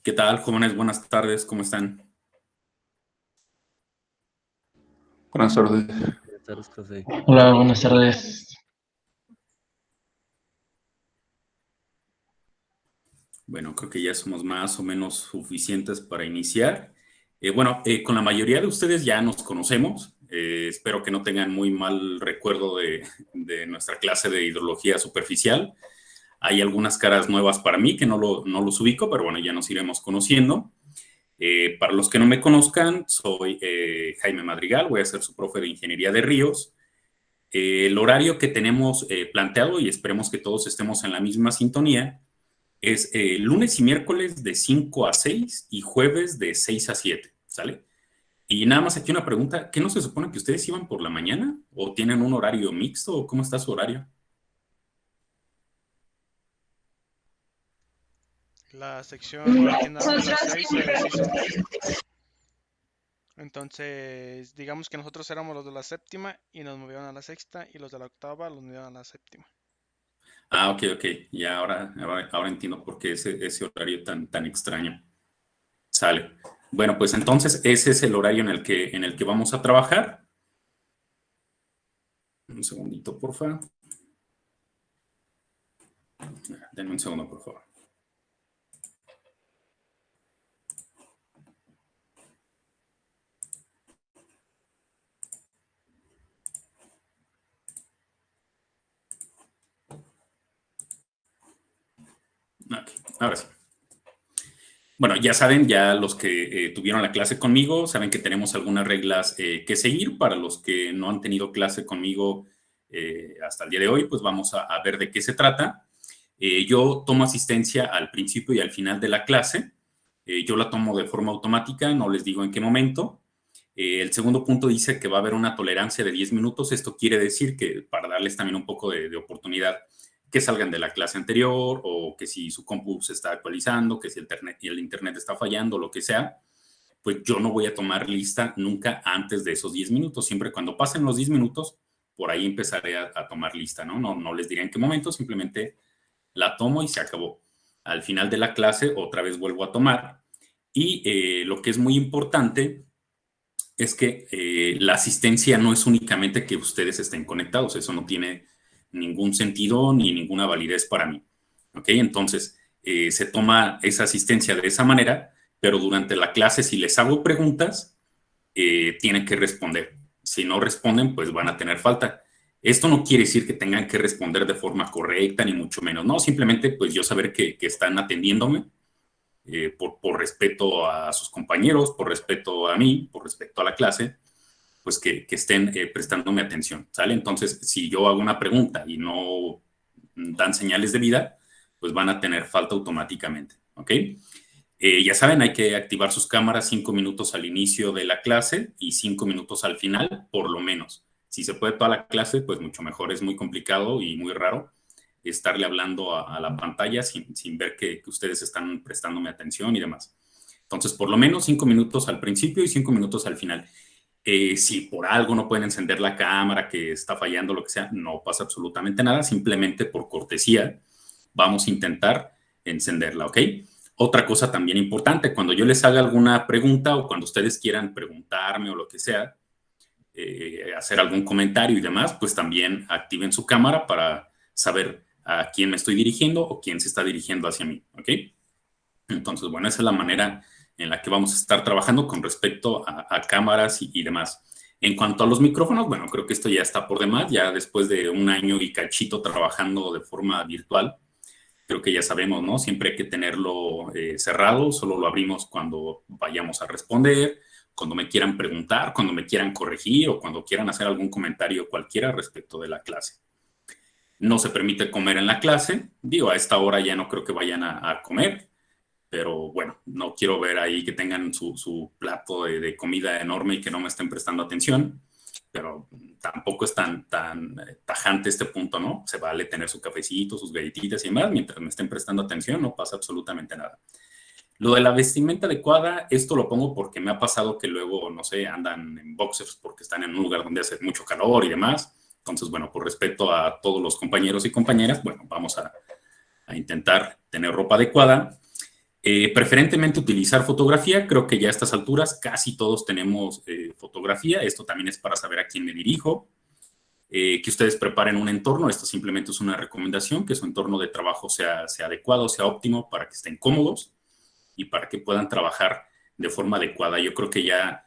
¿Qué tal, jóvenes? Buenas tardes, ¿cómo están? Buenas tardes. Buenas tardes, José. Hola, buenas tardes. Bueno, creo que ya somos más o menos suficientes para iniciar. Con la mayoría de ustedes ya nos conocemos. Espero que no tengan muy mal recuerdo de nuestra clase de hidrología superficial. Hay algunas caras nuevas para mí que no los ubico, pero bueno, ya nos iremos conociendo. Para los que no me conozcan, soy Jaime Madrigal, voy a ser su profe de Ingeniería de Ríos. El horario que tenemos planteado, y esperemos que todos estemos en la misma sintonía, es lunes y miércoles de 5 a 6 y jueves de 6 a 7, ¿sale? Y nada más aquí una pregunta, ¿qué no se supone que ustedes iban por la mañana? ¿O tienen un horario mixto? ¿O cómo está su horario? La sección original de las 6 se deshizo. Entonces, digamos que nosotros éramos los de la séptima y nos movieron a la sexta, y los de la octava los movieron a la séptima. Ah, ok. Ya ahora entiendo por qué ese horario tan extraño. Sale. Bueno, pues entonces ese es el horario en el que vamos a trabajar. Un segundito, por favor. Denme un segundo, por favor. Ok, ahora sí. Bueno, ya saben, ya los que tuvieron la clase conmigo, saben que tenemos algunas reglas que seguir. Para los que no han tenido clase conmigo hasta el día de hoy, pues vamos a ver de qué se trata. Yo tomo asistencia al principio y al final de la clase. Yo la tomo de forma automática, no les digo en qué momento. El segundo punto dice que va a haber una tolerancia de 10 minutos. Esto quiere decir que para darles también un poco de oportunidad que salgan de la clase anterior, o que si su compu se está actualizando, que si el internet está fallando, lo que sea, pues yo no voy a tomar lista nunca antes de esos 10 minutos. Siempre cuando pasen los 10 minutos, por ahí empezaré a tomar lista, ¿no? No les diré en qué momento, simplemente la tomo y se acabó. Al final de la clase, otra vez vuelvo a tomar. Y lo que es muy importante es que la asistencia no es únicamente que ustedes estén conectados. Eso no tiene ningún sentido ni ninguna validez para mí. ¿Ok? Entonces, se toma esa asistencia de esa manera, pero durante la clase, si les hago preguntas, tienen que responder. Si no responden, pues van a tener falta. Esto no quiere decir que tengan que responder de forma correcta, ni mucho menos, ¿no? Simplemente, pues yo saber que están atendiéndome por respeto a sus compañeros, por respeto a mí, por respeto a la clase, pues que estén prestándome atención, ¿sale? Entonces, si yo hago una pregunta y no dan señales de vida, pues van a tener falta automáticamente, ¿ok? Ya saben, hay que activar sus cámaras 5 minutos al inicio de la clase y 5 minutos al final, por lo menos. Si se puede toda la clase, pues mucho mejor. Es muy complicado y muy raro estarle hablando a la pantalla sin ver que ustedes están prestándome atención y demás. Entonces, por lo menos 5 minutos al principio y 5 minutos al final. Si por algo no pueden encender la cámara, que está fallando, lo que sea, no pasa absolutamente nada. Simplemente por cortesía vamos a intentar encenderla, ¿ok? Otra cosa también importante, cuando yo les haga alguna pregunta o cuando ustedes quieran preguntarme o lo que sea, hacer algún comentario y demás, pues también activen su cámara para saber a quién me estoy dirigiendo o quién se está dirigiendo hacia mí, ¿ok? Entonces, bueno, esa es la manera en la que vamos a estar trabajando con respecto a cámaras y demás. En cuanto a los micrófonos, bueno, creo que esto ya está por demás, ya después de un año y cachito trabajando de forma virtual, creo que ya sabemos, ¿no? Siempre hay que tenerlo cerrado, solo lo abrimos cuando vayamos a responder, cuando me quieran preguntar, cuando me quieran corregir o cuando quieran hacer algún comentario cualquiera respecto de la clase. No se permite comer en la clase, digo, a esta hora ya no creo que vayan a comer, pero bueno, no quiero ver ahí que tengan su plato de comida enorme y que no me estén prestando atención, pero tampoco es tan tajante este punto, ¿no? Se vale tener su cafecito, sus galletitas y demás, mientras me estén prestando atención, no pasa absolutamente nada. Lo de la vestimenta adecuada, esto lo pongo porque me ha pasado que luego, no sé, andan en boxers porque están en un lugar donde hace mucho calor y demás. Entonces, bueno, por respeto a todos los compañeros y compañeras, bueno, vamos a intentar tener ropa adecuada. Preferentemente utilizar fotografía. Creo que ya a estas alturas casi todos tenemos fotografía. Esto también es para saber a quién me dirijo. Que ustedes preparen un entorno. Esto simplemente es una recomendación, que su entorno de trabajo sea adecuado, sea óptimo, para que estén cómodos y para que puedan trabajar de forma adecuada. Yo creo que ya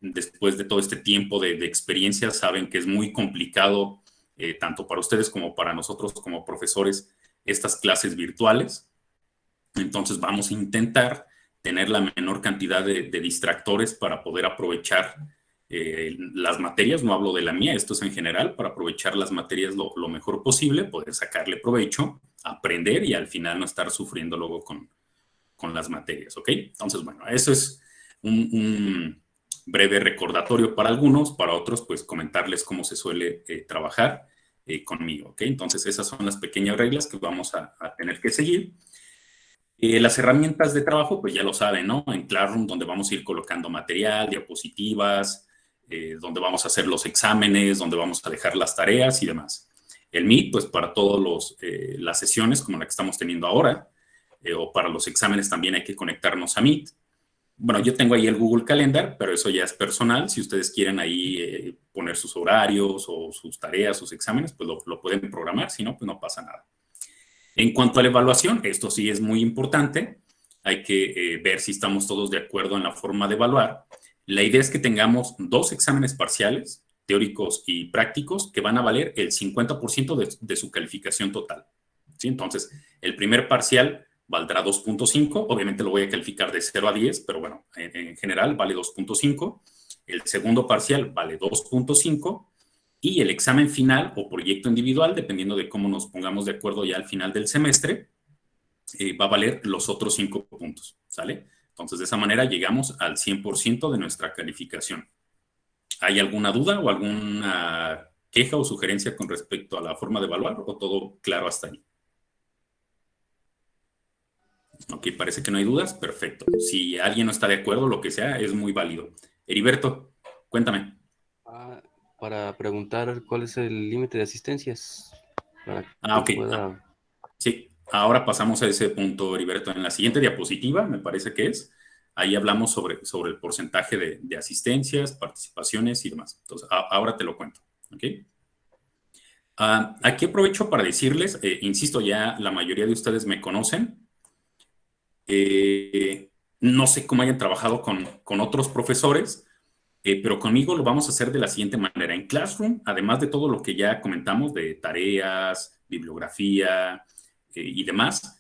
después de todo este tiempo de experiencia saben que es muy complicado, tanto para ustedes como para nosotros como profesores, estas clases virtuales. Entonces vamos a intentar tener la menor cantidad de distractores para poder aprovechar las materias. No hablo de la mía, esto es en general, para aprovechar las materias lo mejor posible, poder sacarle provecho, aprender y al final no estar sufriendo luego con las materias, ¿ok? Entonces, bueno, eso es un breve recordatorio para algunos, para otros, pues comentarles cómo se suele trabajar conmigo, ¿ok? Entonces, esas son las pequeñas reglas que vamos a tener que seguir. Las herramientas de trabajo, pues ya lo saben, ¿no? En Classroom, donde vamos a ir colocando material, diapositivas, donde vamos a hacer los exámenes, donde vamos a dejar las tareas y demás. El Meet, pues para todas las sesiones como la que estamos teniendo ahora, o para los exámenes también hay que conectarnos a Meet. Bueno, yo tengo ahí el Google Calendar, pero eso ya es personal. Si ustedes quieren ahí poner sus horarios o sus tareas, sus exámenes, pues lo pueden programar, si no, pues no pasa nada. En cuanto a la evaluación, esto sí es muy importante. Hay que ver si estamos todos de acuerdo en la forma de evaluar. La idea es que tengamos 2 exámenes parciales, teóricos y prácticos, que van a valer el 50% de su calificación total, ¿sí? Entonces, el primer parcial valdrá 2.5. Obviamente lo voy a calificar de 0 a 10, pero bueno, en general vale 2.5. El segundo parcial vale 2.5. Y el examen final o proyecto individual, dependiendo de cómo nos pongamos de acuerdo ya al final del semestre, va a valer los otros 5 puntos, ¿sale? Entonces, de esa manera llegamos al 100% de nuestra calificación. ¿Hay alguna duda o alguna queja o sugerencia con respecto a la forma de evaluar o todo claro hasta ahí? Ok, parece que no hay dudas. Perfecto. Si alguien no está de acuerdo, lo que sea, es muy válido. Heriberto, cuéntame. Para preguntar cuál es el límite de asistencias. Para Ok. que pueda... Sí, ahora pasamos a ese punto, Heriberto. En la siguiente diapositiva, me parece que es, ahí hablamos sobre el porcentaje de asistencias, participaciones y demás. Entonces, ahora te lo cuento. ¿Ok? Aquí aprovecho para decirles, insisto, ya la mayoría de ustedes me conocen. No sé cómo hayan trabajado con otros profesores, pero conmigo lo vamos a hacer de la siguiente manera. En Classroom, además de todo lo que ya comentamos de tareas, bibliografía y demás,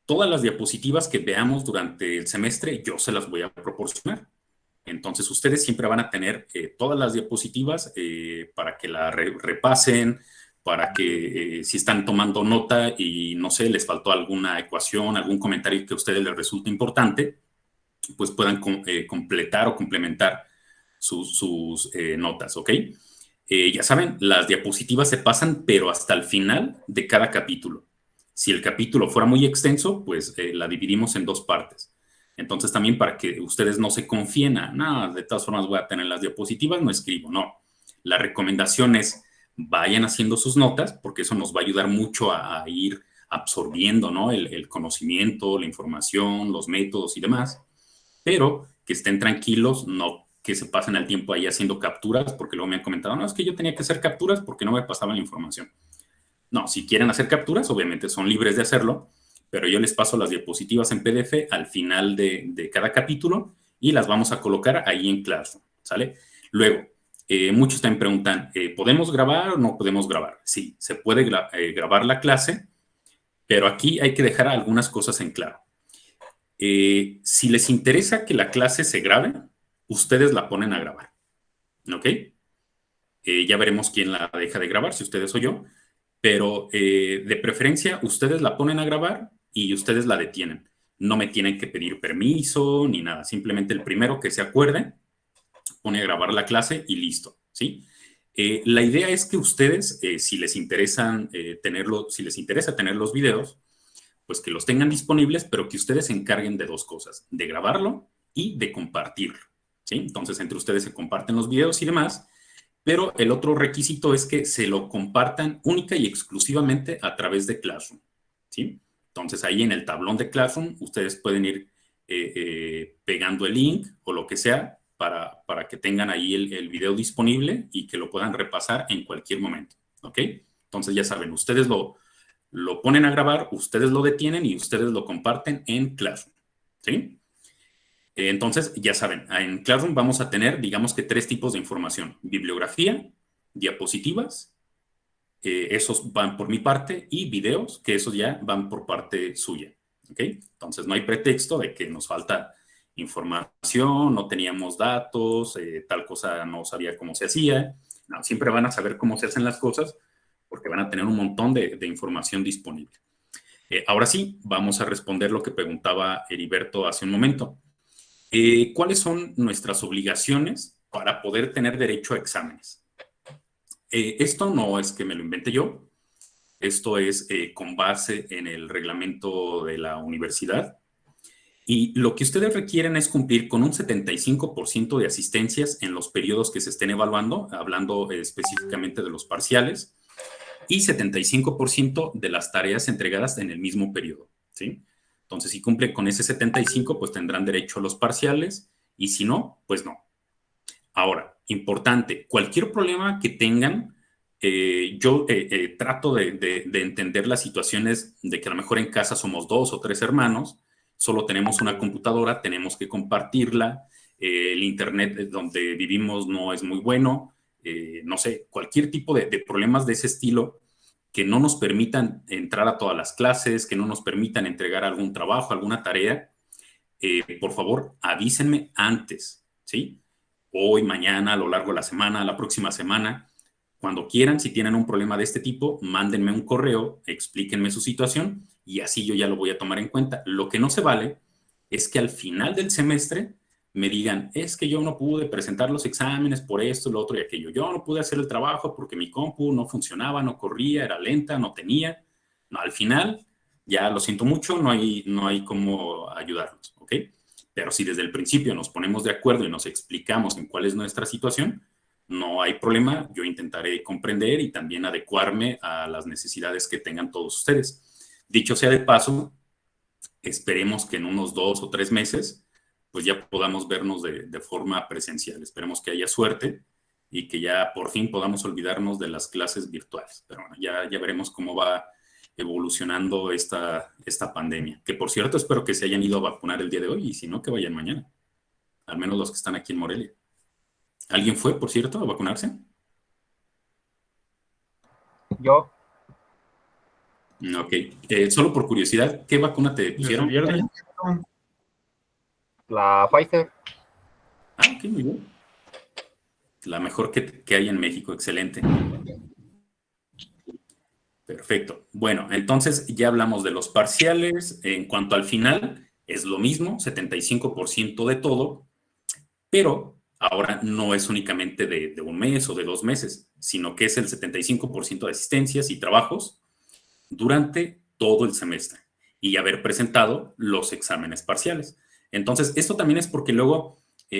todas las diapositivas que veamos durante el semestre yo se las voy a proporcionar. Entonces ustedes siempre van a tener todas las diapositivas para que la repasen, para que si están tomando nota y no sé, les faltó alguna ecuación, algún comentario que a ustedes les resulte importante, pues puedan completar o complementar sus notas, ¿ok? Ya saben, las diapositivas se pasan, pero hasta el final de cada capítulo. Si el capítulo fuera muy extenso, pues la dividimos en 2 partes. Entonces también para que ustedes no se confíen no, de todas formas voy a tener las diapositivas, no escribo, no. La recomendación es vayan haciendo sus notas, porque eso nos va a ayudar mucho a ir absorbiendo, ¿no? El conocimiento, la información, los métodos y demás, pero que estén tranquilos, no que se pasen el tiempo ahí haciendo capturas, porque luego me han comentado, no, es que yo tenía que hacer capturas porque no me pasaban la información. No, si quieren hacer capturas, obviamente son libres de hacerlo, pero yo les paso las diapositivas en PDF al final de cada capítulo y las vamos a colocar ahí en Classroom, ¿sale? Luego, muchos también preguntan, ¿podemos grabar o no podemos grabar? Sí, se puede grabar la clase, pero aquí hay que dejar algunas cosas en claro. Si les interesa que la clase se grabe, ustedes la ponen a grabar, ¿ok? Ya veremos quién la deja de grabar, si ustedes o yo, pero de preferencia ustedes la ponen a grabar y ustedes la detienen. No me tienen que pedir permiso ni nada, simplemente el primero que se acuerde pone a grabar la clase y listo, ¿sí? La idea es que ustedes, si les interesa tener los videos, pues que los tengan disponibles, pero que ustedes se encarguen de 2 cosas, de grabarlo y de compartirlo, ¿sí? Entonces, entre ustedes se comparten los videos y demás, pero el otro requisito es que se lo compartan única y exclusivamente a través de Classroom, ¿sí? Entonces, ahí en el tablón de Classroom, ustedes pueden ir pegando el link o lo que sea para que tengan ahí el video disponible y que lo puedan repasar en cualquier momento, ¿ok? Entonces, ya saben, ustedes lo ponen a grabar, ustedes lo detienen y ustedes lo comparten en Classroom, ¿sí? Entonces, ya saben, en Classroom vamos a tener, digamos que 3 tipos de información: bibliografía, diapositivas, esos van por mi parte, y videos, que esos ya van por parte suya, ¿ok? Entonces, no hay pretexto de que nos falta información, no teníamos datos, tal cosa no sabía cómo se hacía. No, siempre van a saber cómo se hacen las cosas porque van a tener un montón de información disponible. Ahora sí, vamos a responder lo que preguntaba Heriberto hace un momento. ¿Cuáles son nuestras obligaciones para poder tener derecho a exámenes? Esto no es que me lo invente yo, esto es con base en el reglamento de la universidad, y lo que ustedes requieren es cumplir con un 75% de asistencias en los periodos que se estén evaluando, hablando específicamente de los parciales, y 75% de las tareas entregadas en el mismo periodo, ¿sí? Entonces, si cumplen con ese 75, pues tendrán derecho a los parciales, y si no, pues no. Ahora, importante, cualquier problema que tengan, yo trato de entender las situaciones de que a lo mejor en casa somos 2 o 3 hermanos, solo tenemos una computadora, tenemos que compartirla, el internet donde vivimos no es muy bueno, no sé, cualquier tipo de problemas de ese estilo que no nos permitan entrar a todas las clases, que no nos permitan entregar algún trabajo, alguna tarea, por favor, avísenme antes, ¿sí? Hoy, mañana, a lo largo de la semana, la próxima semana, cuando quieran, si tienen un problema de este tipo, mándenme un correo, explíquenme su situación y así yo ya lo voy a tomar en cuenta. Lo que no se vale es que al final del semestre me digan, es que yo no pude presentar los exámenes por esto, lo otro y aquello. Yo no pude hacer el trabajo porque mi compu no funcionaba, no corría, era lenta, no tenía. No, al final, ya lo siento mucho, no hay cómo ayudarlos, ¿ok? Pero si desde el principio nos ponemos de acuerdo y nos explicamos en cuál es nuestra situación, no hay problema, yo intentaré comprender y también adecuarme a las necesidades que tengan todos ustedes. Dicho sea de paso, esperemos que en unos 2 o 3 meses, pues ya podamos vernos de forma presencial. Esperemos que haya suerte y que ya por fin podamos olvidarnos de las clases virtuales. Pero bueno, ya veremos cómo va evolucionando esta pandemia. Que por cierto, espero que se hayan ido a vacunar el día de hoy y si no, que vayan mañana. Al menos los que están aquí en Morelia. ¿Alguien fue, por cierto, a vacunarse? Yo, Ok. Solo por curiosidad, ¿qué vacuna te Desde pusieron? el viernes. la Pfizer. Ah, ok, muy bien. La mejor que hay en México, excelente. Perfecto. Bueno, entonces ya hablamos de los parciales. En cuanto al final, es lo mismo, 75% de todo, pero ahora no es únicamente de un mes o de 2 meses, sino que es el 75% de asistencias y trabajos durante todo el semestre y haber presentado los exámenes parciales. Entonces, esto también es porque luego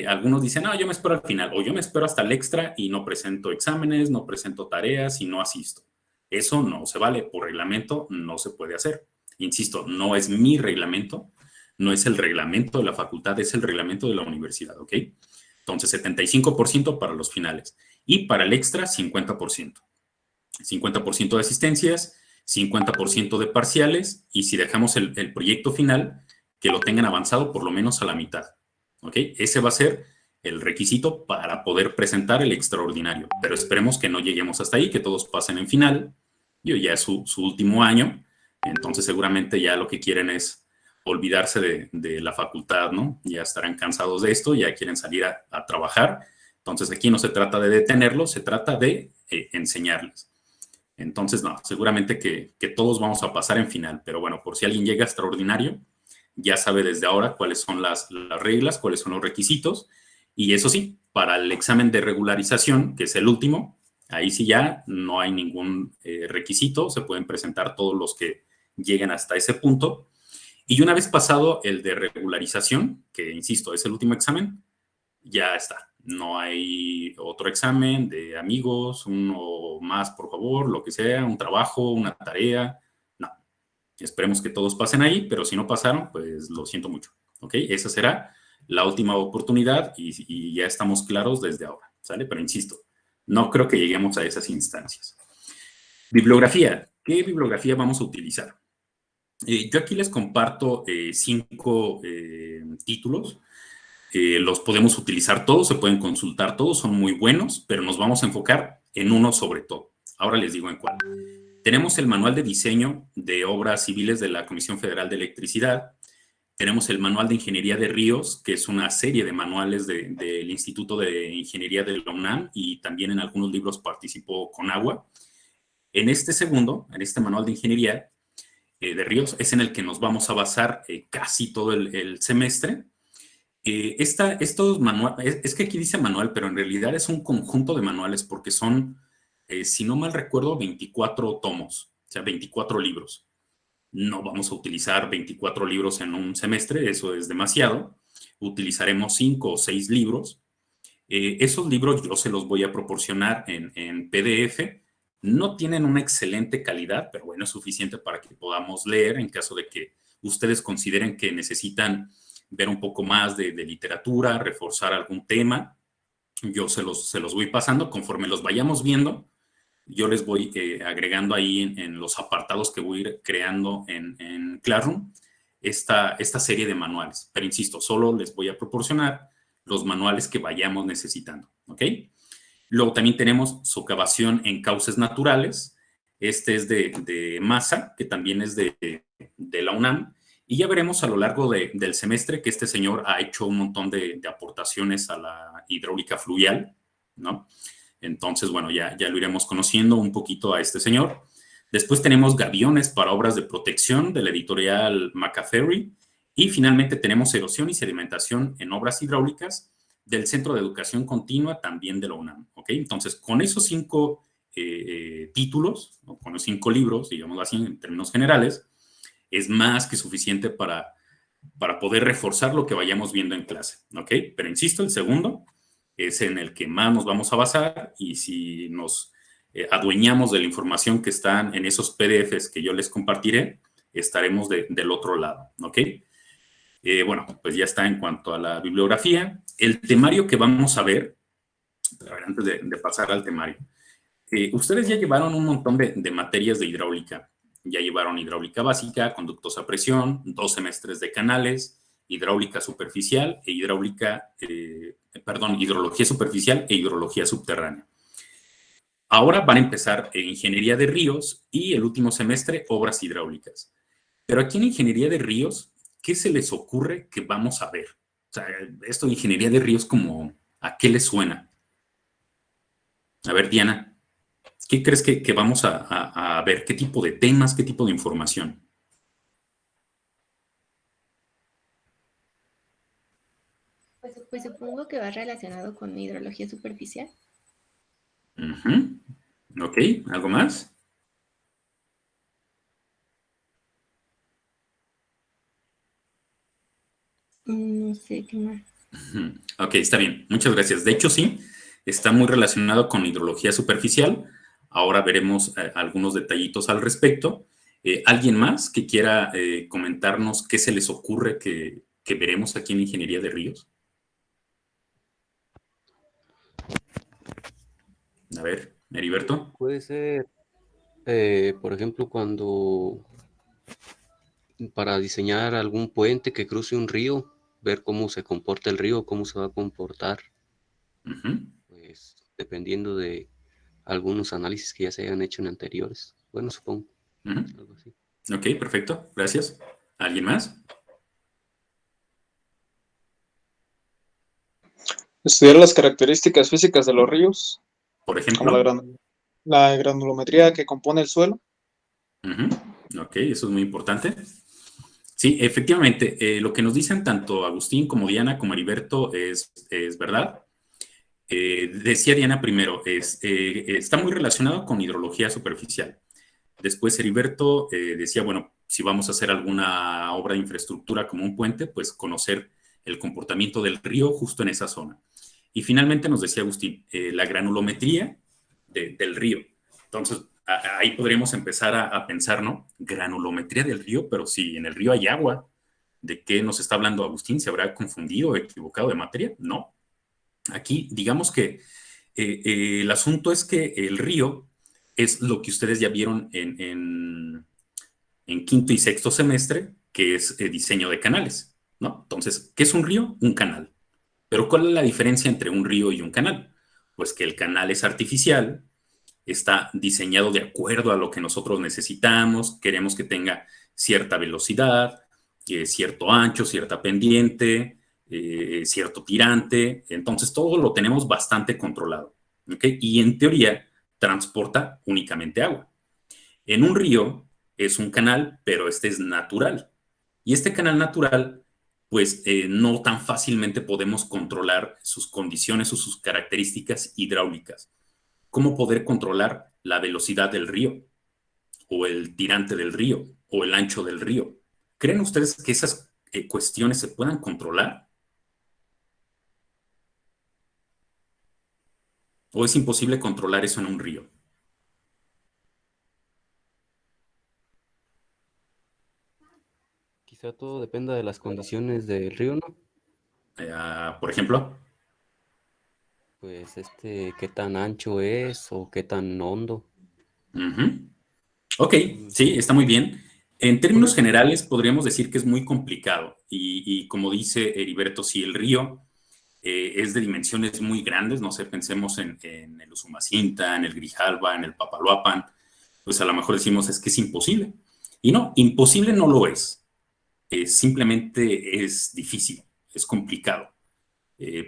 algunos dicen, no, yo me espero al final, o yo me espero hasta el extra y no presento exámenes, no presento tareas y no asisto. Eso no se vale, por reglamento no se puede hacer. Insisto, no es mi reglamento, no es el reglamento de la facultad, es el reglamento de la universidad, ¿ok? Entonces, 75% para los finales y para el extra, 50%. 50% de asistencias, 50% de parciales, y si dejamos el proyecto final, que lo tengan avanzado por lo menos a la mitad, ¿ok? Ese va a ser el requisito para poder presentar el extraordinario, pero esperemos que no lleguemos hasta ahí, que todos pasen en final, y ya es su último año, entonces seguramente ya lo que quieren es olvidarse de la facultad, ¿no? Ya estarán cansados de esto, ya quieren salir a trabajar, entonces aquí no se trata de detenerlos, se trata de enseñarles. Entonces, no, seguramente que todos vamos a pasar en final, pero bueno, por si alguien llega extraordinario, ya sabe desde ahora cuáles son las reglas, cuáles son los requisitos, y eso sí, para el examen de regularización, que es el último, ahí sí ya no hay ningún requisito, se pueden presentar todos los que lleguen hasta ese punto, y una vez pasado el de regularización, que insisto, es el último examen, ya está. No hay otro examen de amigos, uno más, por favor, lo que sea, un trabajo, una tarea. No. Esperemos que todos pasen ahí, pero si no pasaron, pues lo siento mucho. ¿Ok? Esa será la última oportunidad y ya estamos claros desde ahora. ¿Sale? Pero insisto, no creo que lleguemos a esas instancias. Bibliografía. ¿Qué bibliografía vamos a utilizar? Yo aquí les comparto 5 títulos. Los podemos utilizar todos, se pueden consultar todos, son muy buenos, pero nos vamos a enfocar en uno sobre todo. Ahora les digo en cuál. Tenemos el Manual de Diseño de Obras Civiles de la Comisión Federal de Electricidad. Tenemos el Manual de Ingeniería de Ríos, que es una serie de manuales del Instituto de Ingeniería de la UNAM, y también en algunos libros participó Conagua. En este segundo, en este Manual de Ingeniería de Ríos, es en el que nos vamos a basar casi todo el semestre. Estos manuales, es que aquí dice manual, pero en realidad es un conjunto de manuales porque son, si no mal recuerdo, 24 tomos, o sea, 24 libros. No vamos a utilizar 24 libros en un semestre, eso es demasiado. Utilizaremos 5 o 6 libros. Esos libros yo se los voy a proporcionar en PDF. No tienen una excelente calidad, pero bueno, es suficiente para que podamos leer en caso de que ustedes consideren que necesitan ver un poco más de literatura, reforzar algún tema. Yo se los voy pasando conforme los vayamos viendo. Yo les voy agregando ahí en los apartados que voy a ir creando en Classroom esta serie de manuales. Pero insisto, solo les voy a proporcionar los manuales que vayamos necesitando, ¿ok? Luego también tenemos socavación en cauces naturales. Este es de Massa, que también es de la UNAM. Y ya veremos a lo largo del semestre que este señor ha hecho un montón de aportaciones a la hidráulica fluvial, ¿no? Entonces, bueno, ya lo iremos conociendo un poquito a este señor. Después tenemos Gaviones para obras de protección de la editorial McAferry. Y finalmente tenemos Erosión y sedimentación en obras hidráulicas del Centro de Educación Continua, también de la UNAM, ¿ok? Entonces, con esos 5 títulos, o con los 5 libros, digamos así, en términos generales, es más que suficiente para poder reforzar lo que vayamos viendo en clase, ¿ok? Pero insisto, el segundo es en el que más nos vamos a basar, y si nos adueñamos de la información que están en esos PDFs que yo les compartiré, estaremos del otro lado, ¿ok? Bueno, pues ya está en cuanto a la bibliografía. El temario que vamos a ver, antes de pasar al temario, ustedes ya llevaron un montón de materias de hidráulica. Ya llevaron hidráulica básica, conductos a presión, 2 semestres de canales, hidráulica superficial e hidrología superficial e hidrología subterránea. Ahora van a empezar ingeniería de ríos y el último semestre obras hidráulicas. Pero aquí en ingeniería de ríos, ¿qué se les ocurre que vamos a ver? O sea, esto de ingeniería de ríos, como, ¿a qué les suena? A ver, Diana, ¿qué crees que vamos a ver? ¿Qué tipo de temas, qué tipo de información? Pues supongo que va relacionado con hidrología superficial. Ok, ¿algo más? No sé qué más. Ok, está bien, muchas gracias. De hecho, sí, está muy relacionado con hidrología superficial. Ahora veremos algunos detallitos al respecto. ¿Alguien más que quiera comentarnos qué se les ocurre que veremos aquí en Ingeniería de Ríos? A ver, Heriberto. Puede ser, por ejemplo, cuando para diseñar algún puente que cruce un río, ver cómo se comporta el río, cómo se va a comportar, pues dependiendo de algunos análisis que ya se hayan hecho en anteriores. Bueno, supongo. Algo así. Ok, perfecto, gracias. ¿Alguien más? Estudiar las características físicas de los ríos, Por ejemplo. como la granulometría que compone el suelo. Ok, eso es muy importante. Sí, efectivamente, lo que nos dicen tanto Agustín como Diana como Heriberto es verdad. Decía Diana primero, está muy relacionado con hidrología superficial. Después Heriberto decía, bueno, si vamos a hacer alguna obra de infraestructura como un puente, pues conocer el comportamiento del río justo en esa zona. Y finalmente nos decía Agustín, la granulometría del río. Entonces, ahí podríamos empezar a pensar, ¿no? Granulometría del río, pero si en el río hay agua, ¿de qué nos está hablando Agustín? ¿Se habrá confundido o equivocado de materia? No. Aquí, digamos que el asunto es que el río es lo que ustedes ya vieron en quinto y sexto semestre, que es diseño de canales, ¿no? Entonces, ¿qué es un río? Un canal. Pero ¿cuál es la diferencia entre un río y un canal? Pues que el canal es artificial, está diseñado de acuerdo a lo que nosotros necesitamos, queremos que tenga cierta velocidad, cierto ancho, cierta pendiente, cierto tirante, entonces todo lo tenemos bastante controlado, ¿ok? Y en teoría transporta únicamente agua. En un río es un canal, pero este es natural. Y este canal natural, pues no tan fácilmente podemos controlar sus condiciones o sus características hidráulicas. ¿Cómo poder controlar la velocidad del río? O el tirante del río, o el ancho del río. ¿Creen ustedes que esas cuestiones se puedan controlar? ¿O es imposible controlar eso en un río? Quizá todo dependa de las condiciones del río, ¿no? Por ejemplo. Pues qué tan ancho es o qué tan hondo. Ok, sí, está muy bien. En términos Correcto. generales, podríamos decir que es muy complicado. Y como dice Heriberto, si el río es de dimensiones muy grandes, no sé, pensemos en el Usumacinta, en el Grijalva, en el Papaloapan, pues a lo mejor decimos es que es imposible. Y no, imposible no lo es. Simplemente es difícil, es complicado.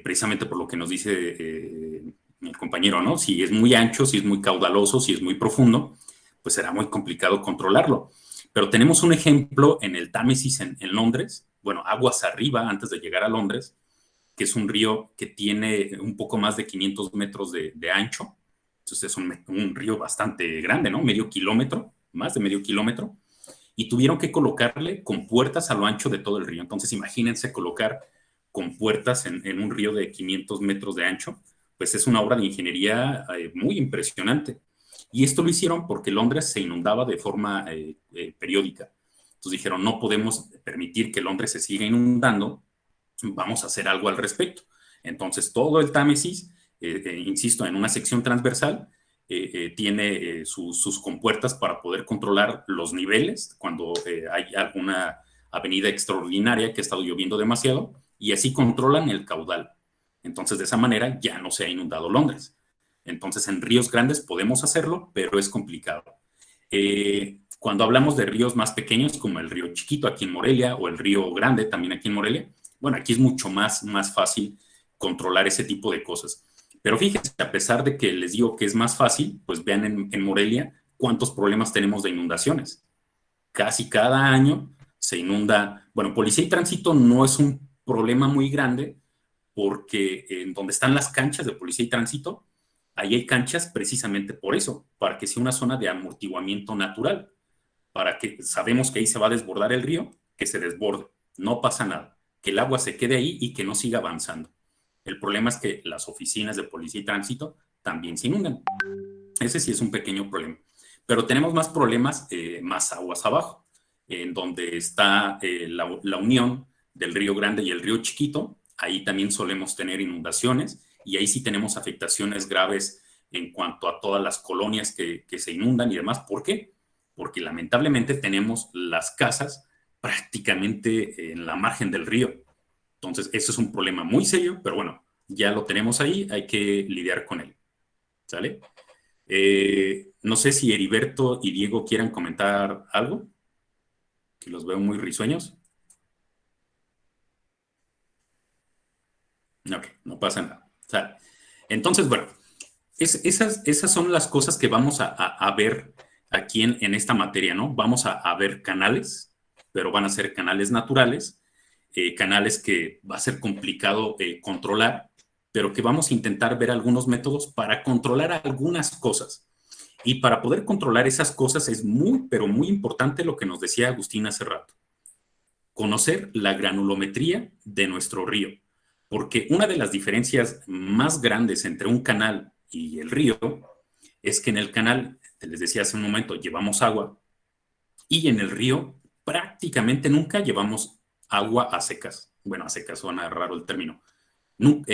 Precisamente por lo que nos dice el compañero, ¿no? Si es muy ancho, si es muy caudaloso, si es muy profundo, pues será muy complicado controlarlo. Pero tenemos un ejemplo en el Támesis en Londres, bueno, aguas arriba antes de llegar a Londres, que es un río que tiene un poco más de 500 metros de ancho. Entonces es un río bastante grande, ¿no? Medio kilómetro, más de medio kilómetro. Y tuvieron que colocarle compuertas a lo ancho de todo el río. Entonces imagínense colocar compuertas en un río de 500 metros de ancho, pues es una obra de ingeniería muy impresionante. Y esto lo hicieron porque Londres se inundaba de forma periódica. Entonces dijeron, no podemos permitir que Londres se siga inundando, vamos a hacer algo al respecto. Entonces todo el Támesis, insisto, en una sección transversal, tiene sus compuertas para poder controlar los niveles cuando hay alguna avenida extraordinaria que ha estado lloviendo demasiado, y así controlan el caudal. Entonces, de esa manera ya no se ha inundado Londres. Entonces, en ríos grandes podemos hacerlo, pero es complicado. Cuando hablamos de ríos más pequeños, como el río Chiquito aquí en Morelia, o el río Grande también aquí en Morelia, bueno, aquí es mucho más fácil controlar ese tipo de cosas. Pero fíjense, a pesar de que les digo que es más fácil, pues vean en Morelia cuántos problemas tenemos de inundaciones. Casi cada año se inunda. Bueno, policía y tránsito no es un problema muy grande porque en donde están las canchas de policía y tránsito, ahí hay canchas precisamente por eso, para que sea una zona de amortiguamiento natural, para que sabemos que ahí se va a desbordar el río, que se desborde, no pasa nada, que el agua se quede ahí y que no siga avanzando. El problema es que las oficinas de policía y tránsito también se inundan. Ese sí es un pequeño problema. Pero tenemos más problemas más aguas abajo, en donde está la unión del río Grande y el río Chiquito. Ahí también solemos tener inundaciones y ahí sí tenemos afectaciones graves en cuanto a todas las colonias que se inundan y demás. ¿Por qué? Porque lamentablemente tenemos las casas prácticamente en la margen del río. Entonces, eso es un problema muy serio, pero bueno, ya lo tenemos ahí, hay que lidiar con él. ¿Sale? No sé si Heriberto y Diego quieran comentar algo, que los veo muy risueños. Ok, no pasa nada. ¿Sale? Entonces, bueno, esas son las cosas que vamos a ver aquí en esta materia, ¿no? Vamos a ver canales, pero van a ser canales naturales, canales que va a ser complicado controlar, pero que vamos a intentar ver algunos métodos para controlar algunas cosas. Y para poder controlar esas cosas es muy, pero muy importante lo que nos decía Agustín hace rato. Conocer la granulometría de nuestro río. Porque una de las diferencias más grandes entre un canal y el río es que en el canal les decía hace un momento, llevamos agua y en el río prácticamente nunca llevamos agua a secas. Bueno, a secas suena raro el término.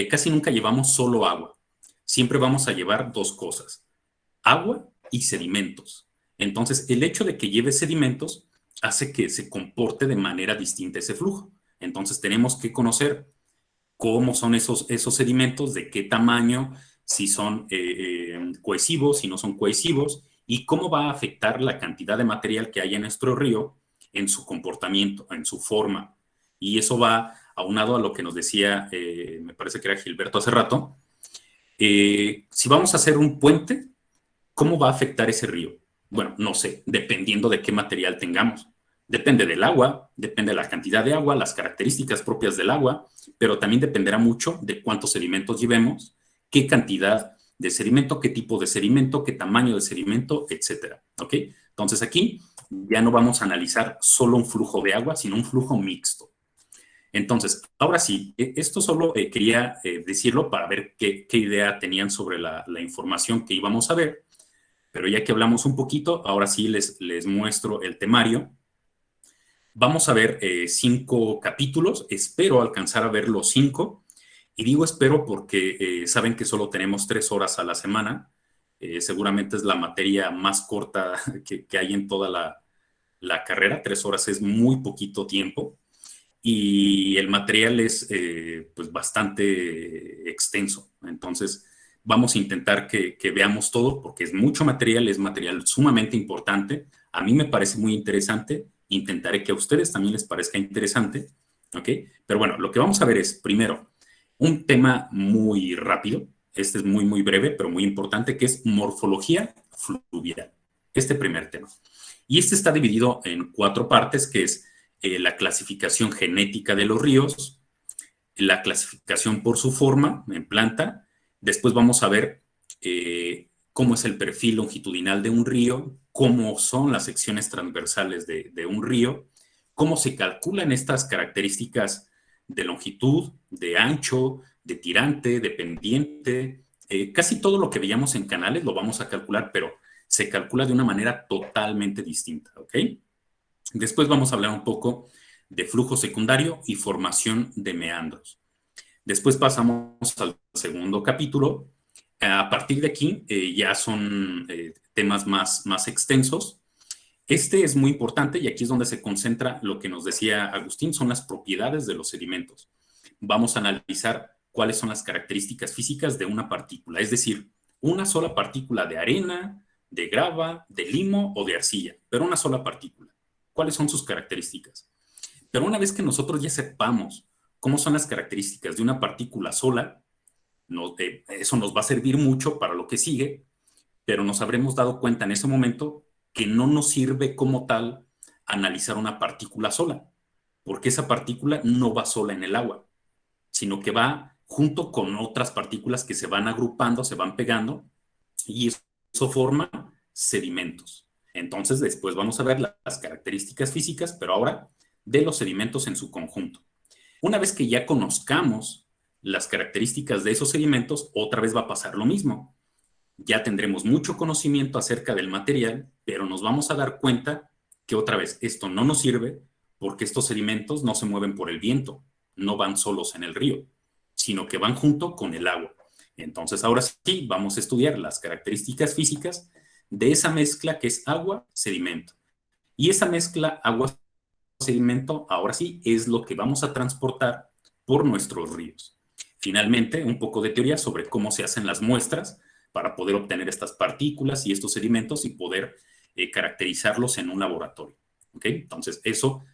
Casi nunca llevamos solo agua. Siempre vamos a llevar dos cosas, agua y sedimentos. Entonces, el hecho de que lleve sedimentos hace que se comporte de manera distinta ese flujo. Entonces, tenemos que conocer cómo son esos sedimentos, de qué tamaño, si son cohesivos, si no son cohesivos, y cómo va a afectar la cantidad de material que hay en nuestro río en su comportamiento, en su forma. Y eso va aunado a lo que nos decía, me parece que era Gilberto hace rato. Si vamos a hacer un puente, ¿cómo va a afectar ese río? Bueno, no sé, dependiendo de qué material tengamos. Depende del agua, depende de la cantidad de agua, las características propias del agua, pero también dependerá mucho de cuántos sedimentos llevemos, qué cantidad de sedimento, qué tipo de sedimento, qué tamaño de sedimento, etcétera. ¿Ok? Entonces aquí ya no vamos a analizar solo un flujo de agua, sino un flujo mixto. Entonces, ahora sí, esto solo quería decirlo para ver qué idea tenían sobre la información que íbamos a ver, pero ya que hablamos un poquito, ahora sí les muestro el temario. Vamos a ver 5 capítulos, espero alcanzar a ver los 5, y digo espero porque saben que solo tenemos 3 horas a la semana, seguramente es la materia más corta que hay en toda la carrera, 3 horas es muy poquito tiempo, y el material es pues bastante extenso, entonces vamos a intentar que veamos todo, porque es mucho material, es material sumamente importante, a mí me parece muy interesante, intentaré que a ustedes también les parezca interesante, ¿ok? Pero bueno, lo que vamos a ver es, primero, un tema muy rápido, este es muy, muy breve, pero muy importante, que es morfología fluvial, este primer tema. Y este está dividido en 4 partes, que es la clasificación genética de los ríos, la clasificación por su forma en planta, después vamos a ver cómo es el perfil longitudinal de un río, cómo son las secciones transversales de un río, cómo se calculan estas características de longitud, de ancho, de tirante, de pendiente, casi todo lo que veíamos en canales lo vamos a calcular, pero se calcula de una manera totalmente distinta, ¿ok? Después vamos a hablar un poco de flujo secundario y formación de meandros. Después pasamos al segundo capítulo. A partir de aquí ya son temas más extensos. Este es muy importante y aquí es donde se concentra lo que nos decía Agustín, son las propiedades de los sedimentos. Vamos a analizar cuáles son las características físicas de una partícula, es decir, una sola partícula de arena, de grava, de limo o de arcilla, pero una sola partícula. ¿Cuáles son sus características? Pero una vez que nosotros ya sepamos cómo son las características de una partícula sola, eso nos va a servir mucho para lo que sigue, pero nos habremos dado cuenta en ese momento que no nos sirve como tal analizar una partícula sola, porque esa partícula no va sola en el agua, sino que va junto con otras partículas que se van agrupando, se van pegando, y eso forma sedimentos. Entonces, después vamos a ver las características físicas, pero ahora de los sedimentos en su conjunto. Una vez que ya conozcamos las características de esos sedimentos, otra vez va a pasar lo mismo. Ya tendremos mucho conocimiento acerca del material, pero nos vamos a dar cuenta que otra vez esto no nos sirve porque estos sedimentos no se mueven por el viento, no van solos en el río, sino que van junto con el agua. Entonces, ahora sí, vamos a estudiar las características físicas de esa mezcla que es agua-sedimento. Y esa mezcla agua-sedimento, ahora sí, es lo que vamos a transportar por nuestros ríos. Finalmente, un poco de teoría sobre cómo se hacen las muestras para poder obtener estas partículas y estos sedimentos y poder caracterizarlos en un laboratorio. ¿Okay? Entonces, eso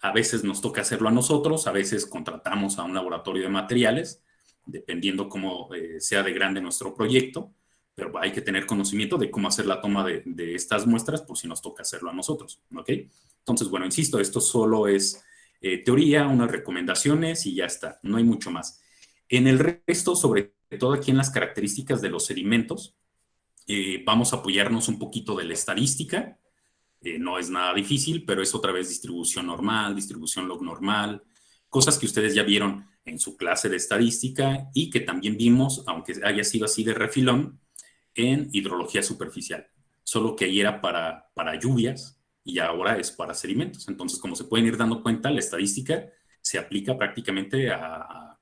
a veces nos toca hacerlo a nosotros, a veces contratamos a un laboratorio de materiales, dependiendo cómo sea de grande nuestro proyecto, pero hay que tener conocimiento de cómo hacer la toma de estas muestras por si nos toca hacerlo a nosotros, ¿ok? Entonces, bueno, insisto, esto solo es teoría, unas recomendaciones y ya está, no hay mucho más. En el resto, sobre todo aquí en las características de los sedimentos, vamos a apoyarnos un poquito de la estadística, no es nada difícil, pero es otra vez distribución normal, distribución log normal, cosas que ustedes ya vieron en su clase de estadística y que también vimos, aunque haya sido así de refilón, en hidrología superficial, solo que ahí era para lluvias y ahora es para sedimentos. Entonces, como se pueden ir dando cuenta, la estadística se aplica prácticamente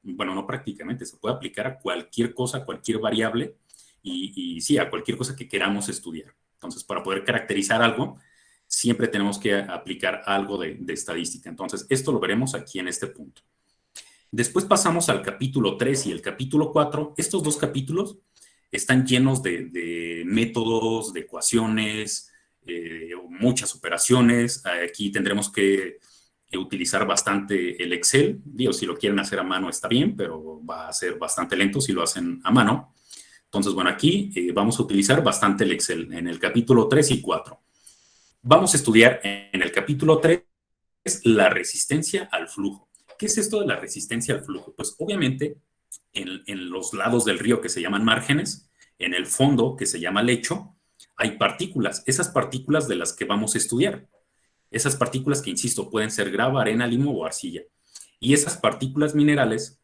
bueno, no prácticamente, se puede aplicar a cualquier cosa, cualquier variable y sí, a cualquier cosa que queramos estudiar. Entonces, para poder caracterizar algo, siempre tenemos que aplicar algo de estadística. Entonces, esto lo veremos aquí en este punto. Después pasamos al capítulo 3 y el capítulo 4. Estos dos capítulos están llenos de métodos, de ecuaciones, muchas operaciones. Aquí tendremos que utilizar bastante el Excel. Digo, si lo quieren hacer a mano está bien, pero va a ser bastante lento si lo hacen a mano. Entonces, bueno, aquí vamos a utilizar bastante el Excel en el capítulo 3 y 4. Vamos a estudiar en el capítulo 3 la resistencia al flujo. ¿Qué es esto de la resistencia al flujo? Pues obviamente en los lados del río que se llaman márgenes, en el fondo que se llama lecho, hay partículas. Esas partículas de las que vamos a estudiar. Esas partículas que, insisto, pueden ser grava, arena, limo o arcilla. Y esas partículas minerales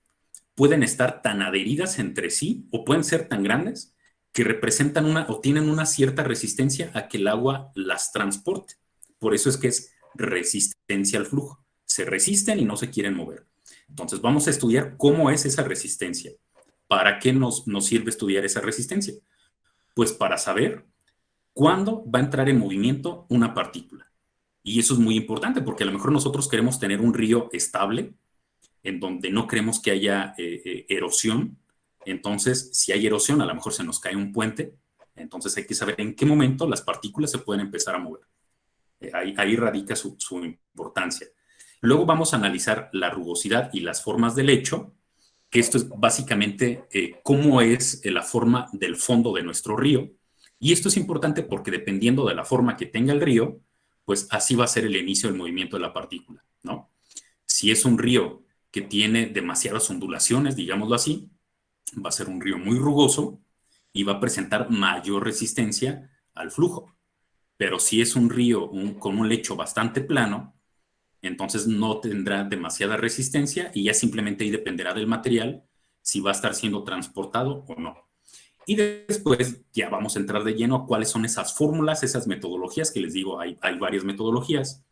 pueden estar tan adheridas entre sí o pueden ser tan grandes que representan o tienen una cierta resistencia a que el agua las transporte. Por eso es que es resistencia al flujo. Se resisten y no se quieren mover. Entonces vamos a estudiar cómo es esa resistencia. ¿Para qué nos sirve estudiar esa resistencia? Pues para saber cuándo va a entrar en movimiento una partícula. Y eso es muy importante porque a lo mejor nosotros queremos tener un río estable en donde no queremos que haya erosión. Entonces, si hay erosión, a lo mejor se nos cae un puente. Entonces hay que saber en qué momento las partículas se pueden empezar a mover. Ahí radica su importancia. Luego vamos a analizar la rugosidad y las formas del lecho, que esto es básicamente cómo es la forma del fondo de nuestro río. Y esto es importante porque dependiendo de la forma que tenga el río, pues así va a ser el inicio del movimiento de la partícula, ¿no? Si es un río que tiene demasiadas ondulaciones, digámoslo así, va a ser un río muy rugoso y va a presentar mayor resistencia al flujo. Pero si es un río con un lecho bastante plano, entonces no tendrá demasiada resistencia y ya simplemente ahí dependerá del material si va a estar siendo transportado o no. Y después ya vamos a entrar de lleno a cuáles son esas fórmulas, esas metodologías, que les digo, hay varias metodologías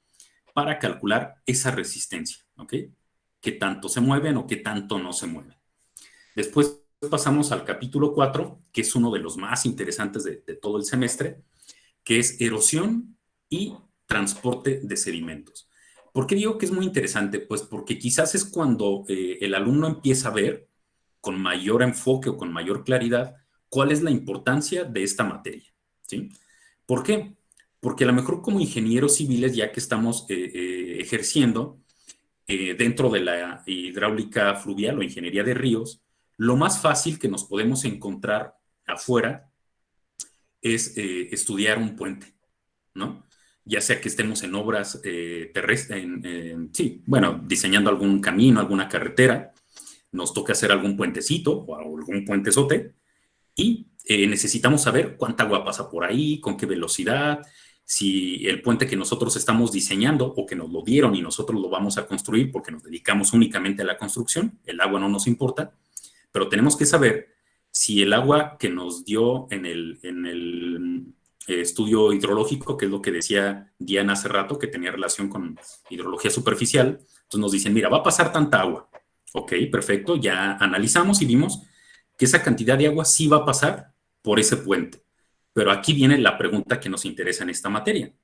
para calcular esa resistencia, ¿ok? Qué tanto se mueven o qué tanto no se mueven. Después pasamos al capítulo 4, que es uno de los más interesantes de todo el semestre, que es erosión y transporte de sedimentos. ¿Por qué digo que es muy interesante? Pues porque quizás es cuando el alumno empieza a ver con mayor enfoque o con mayor claridad cuál es la importancia de esta materia, ¿sí? ¿Por qué? Porque a lo mejor como ingenieros civiles, ya que estamos ejerciendo dentro de la hidráulica fluvial o ingeniería de ríos, lo más fácil que nos podemos encontrar afuera es estudiar un puente, ¿no? Ya sea que estemos en obras terrestres, sí, bueno, diseñando algún camino, alguna carretera, nos toca hacer algún puentecito o algún puentezote y necesitamos saber cuánta agua pasa por ahí, con qué velocidad, si el puente que nosotros estamos diseñando o que nos lo dieron y nosotros lo vamos a construir porque nos dedicamos únicamente a la construcción, el agua no nos importa, pero tenemos que saber si el agua que nos dio en el estudio hidrológico, que es lo que decía Diana hace rato, que tenía relación con hidrología superficial, entonces nos dicen, mira, va a pasar tanta agua. Ok, perfecto, ya analizamos y vimos que esa cantidad de agua sí va a pasar por ese puente. Pero aquí viene la pregunta que nos interesa en esta materia.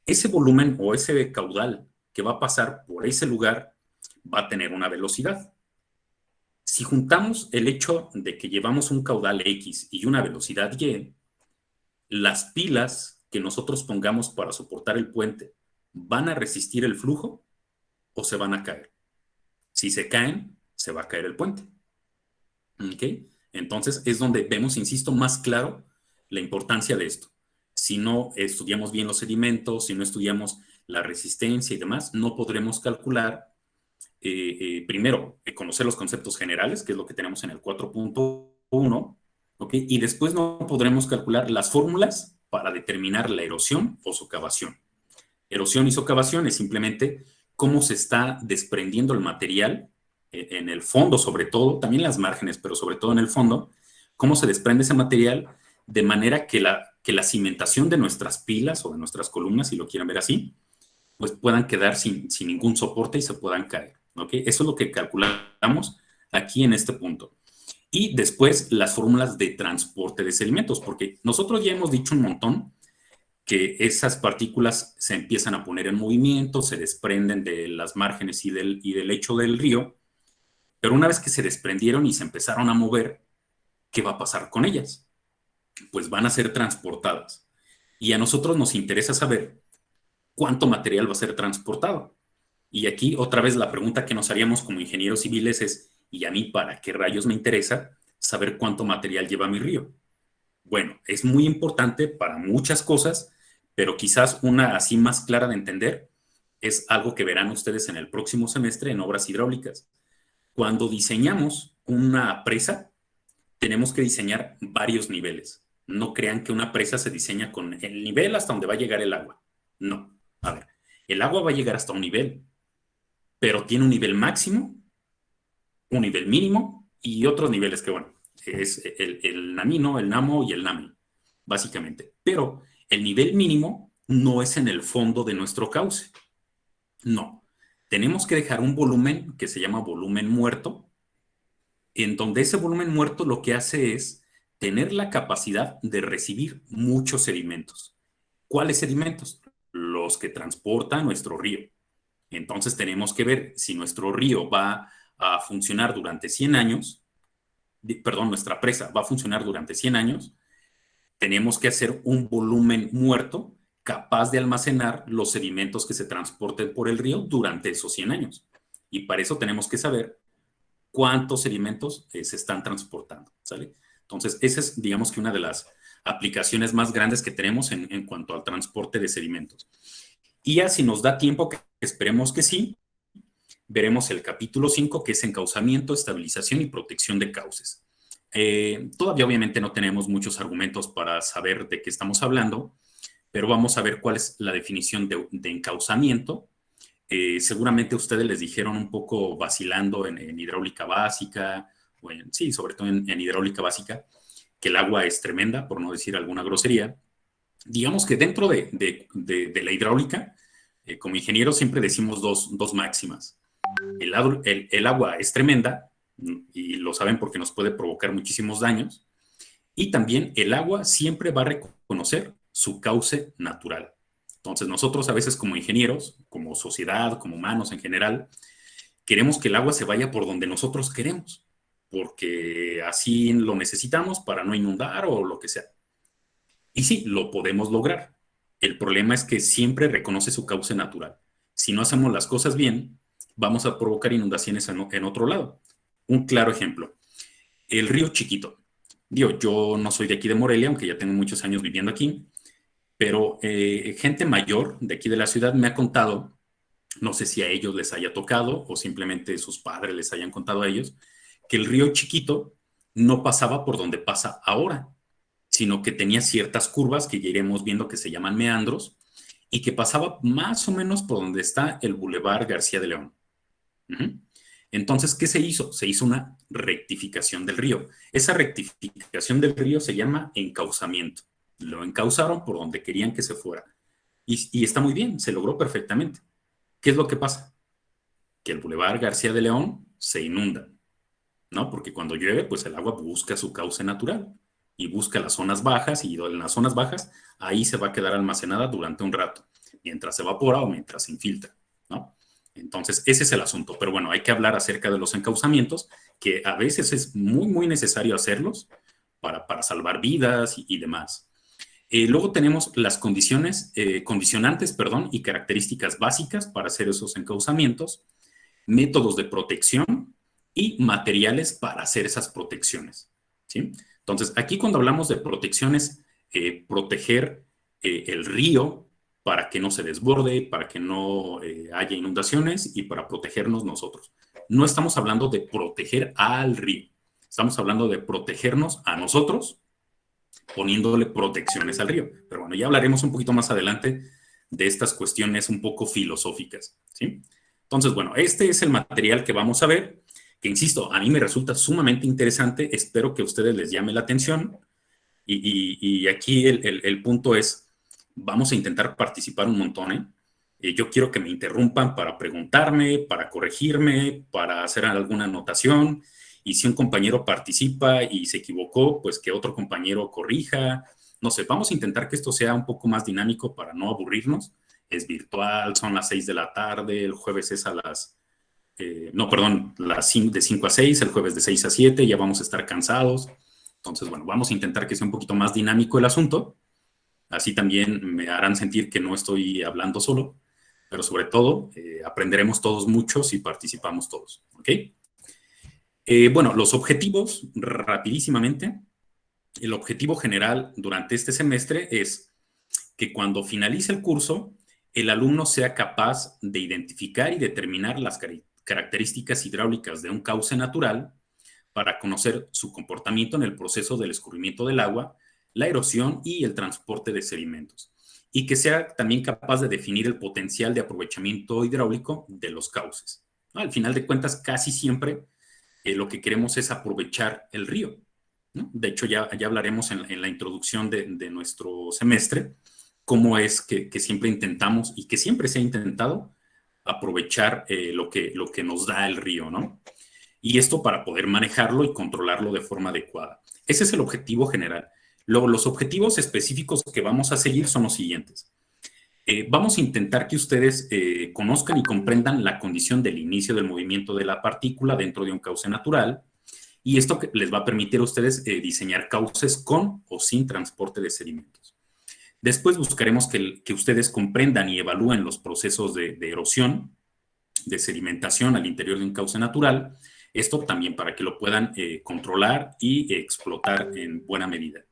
Ese volumen o ese caudal que va a pasar por ese lugar va a tener una velocidad. Si juntamos el hecho de que llevamos un caudal X y una velocidad Y, las pilas que nosotros pongamos para soportar el puente, ¿van a resistir el flujo o se van a caer? Si se caen, se va a caer el puente. ¿Ok? Entonces es donde vemos, insisto, más claro la importancia de esto. Si no estudiamos bien los sedimentos, si no estudiamos la resistencia y demás, no podremos calcular, primero, conocer los conceptos generales, que es lo que tenemos en el 4.1, ¿ok? Y después no podremos calcular las fórmulas para determinar la erosión o socavación. Erosión y socavación es simplemente cómo se está desprendiendo el material en el fondo, sobre todo, también las márgenes, pero sobre todo en el fondo, cómo se desprende ese material de manera que la cimentación de nuestras pilas o de nuestras columnas, si lo quieren ver así, pues puedan quedar sin ningún soporte y se puedan caer. ¿Ok? Eso es lo que calculamos aquí en este punto. Y después las fórmulas de transporte de sedimentos, porque nosotros ya hemos dicho un montón que esas partículas se empiezan a poner en movimiento, se desprenden de las márgenes y del lecho del río, pero una vez que se desprendieron y se empezaron a mover, ¿qué va a pasar con ellas? Pues van a ser transportadas. Y a nosotros nos interesa saber cuánto material va a ser transportado. Y aquí otra vez la pregunta que nos haríamos como ingenieros civiles es, ¿y a mí para qué rayos me interesa saber cuánto material lleva mi río? Bueno, es muy importante para muchas cosas, pero quizás una así más clara de entender es algo que verán ustedes en el próximo semestre en obras hidráulicas. Cuando diseñamos una presa, tenemos que diseñar varios niveles. No crean que una presa se diseña con el nivel hasta donde va a llegar el agua. No. A ver, el agua va a llegar hasta un nivel, pero tiene un nivel máximo, un nivel mínimo y otros niveles que, bueno, es el NAMINO, el NAMO y el NAMI, básicamente. Pero el nivel mínimo no es en el fondo de nuestro cauce. No. Tenemos que dejar un volumen que se llama volumen muerto, en donde ese volumen muerto lo que hace es tener la capacidad de recibir muchos sedimentos. ¿Cuáles sedimentos? Los que transporta nuestro río. Entonces tenemos que ver si nuestro río va a funcionar durante 100 años, perdón, nuestra presa va a funcionar durante 100 años, tenemos que hacer un volumen muerto capaz de almacenar los sedimentos que se transporten por el río durante esos 100 años. Y para eso tenemos que saber cuántos sedimentos se están transportando, ¿sale? Entonces, esa es, digamos que una de las aplicaciones más grandes que tenemos en cuanto al transporte de sedimentos. Y ya si nos da tiempo, que esperemos que sí, veremos el capítulo 5, que es encauzamiento, estabilización y protección de cauces. Todavía obviamente no tenemos muchos argumentos para saber de qué estamos hablando, pero vamos a ver cuál es la definición de encauzamiento. Seguramente ustedes les dijeron un poco vacilando en hidráulica básica, sí, sobre todo en hidráulica básica, que el agua es tremenda, por no decir alguna grosería. Digamos que dentro de la hidráulica, como ingenieros siempre decimos dos máximas. El agua es tremenda, y lo saben porque nos puede provocar muchísimos daños, y también el agua siempre va a reconocer su cauce natural. Entonces nosotros a veces como ingenieros, como sociedad, como humanos en general, queremos que el agua se vaya por donde nosotros queremos, porque así lo necesitamos para no inundar o lo que sea. Y sí, lo podemos lograr. El problema es que siempre reconoce su cauce natural. Si no hacemos las cosas bien, vamos a provocar inundaciones en otro lado. Un claro ejemplo, el río Chiquito. Digo, yo no soy de aquí de Morelia, aunque ya tengo muchos años viviendo aquí, pero gente mayor de aquí de la ciudad me ha contado, no sé si a ellos les haya tocado o simplemente sus padres les hayan contado a ellos, que el río Chiquito no pasaba por donde pasa ahora, sino que tenía ciertas curvas que ya iremos viendo que se llaman meandros y que pasaba más o menos por donde está el Boulevard García de León. Entonces, ¿qué se hizo? Se hizo una rectificación del río. Esa rectificación del río se llama encauzamiento. Lo encauzaron por donde querían que se fuera. Y está muy bien, se logró perfectamente. ¿Qué es lo que pasa? Que el Boulevard García de León se inunda, ¿no? Porque cuando llueve, pues el agua busca su cauce natural y busca las zonas bajas, y en las zonas bajas ahí se va a quedar almacenada durante un rato, mientras se evapora o mientras se infiltra, ¿no? Entonces, ese es el asunto. Pero bueno, hay que hablar acerca de los encauzamientos, que a veces es muy, muy necesario hacerlos para salvar vidas y demás. Luego tenemos las condicionantes, y características básicas para hacer esos encauzamientos, métodos de protección y materiales para hacer esas protecciones, ¿sí? Entonces, aquí cuando hablamos de protecciones, proteger el río para que no se desborde, para que no haya inundaciones y para protegernos nosotros. No estamos hablando de proteger al río, estamos hablando de protegernos a nosotros poniéndole protecciones al río. Pero bueno, ya hablaremos un poquito más adelante de estas cuestiones un poco filosóficas, ¿sí? Entonces, bueno, este es el material que vamos a ver, que insisto, a mí me resulta sumamente interesante, espero que a ustedes les llame la atención. Y aquí el punto es, vamos a intentar participar un montón, ¿eh? Yo quiero que me interrumpan para preguntarme, para corregirme, para hacer alguna anotación. Y si un compañero participa y se equivocó, pues que otro compañero corrija. No sé, vamos a intentar que esto sea un poco más dinámico para no aburrirnos. Es virtual, son las 6 de la tarde, el jueves es a de 5 a 6, el jueves de 6 a 7, ya vamos a estar cansados. Entonces, bueno, vamos a intentar que sea un poquito más dinámico el asunto. Así también me harán sentir que no estoy hablando solo, pero sobre todo aprenderemos todos mucho si participamos todos, ¿ok? Bueno, los objetivos, rapidísimamente. El objetivo general durante este semestre es que cuando finalice el curso, el alumno sea capaz de identificar y determinar las características hidráulicas de un cauce natural para conocer su comportamiento en el proceso del escurrimiento del agua, la erosión y el transporte de sedimentos, y que sea también capaz de definir el potencial de aprovechamiento hidráulico de los cauces. Al final de cuentas, casi siempre lo que queremos es aprovechar el río, ¿no? De hecho, ya hablaremos en la introducción de nuestro semestre cómo es que siempre intentamos y que siempre se ha intentado aprovechar lo que nos da el río, ¿no? Y esto para poder manejarlo y controlarlo de forma adecuada. Ese es el objetivo general. Luego, los objetivos específicos que vamos a seguir son los siguientes. Vamos a intentar que ustedes conozcan y comprendan la condición del inicio del movimiento de la partícula dentro de un cauce natural, y esto les va a permitir a ustedes diseñar cauces con o sin transporte de sedimentos. Después buscaremos que ustedes comprendan y evalúen los procesos de erosión, de sedimentación al interior de un cauce natural, esto también para que lo puedan controlar y explotar en buena medida.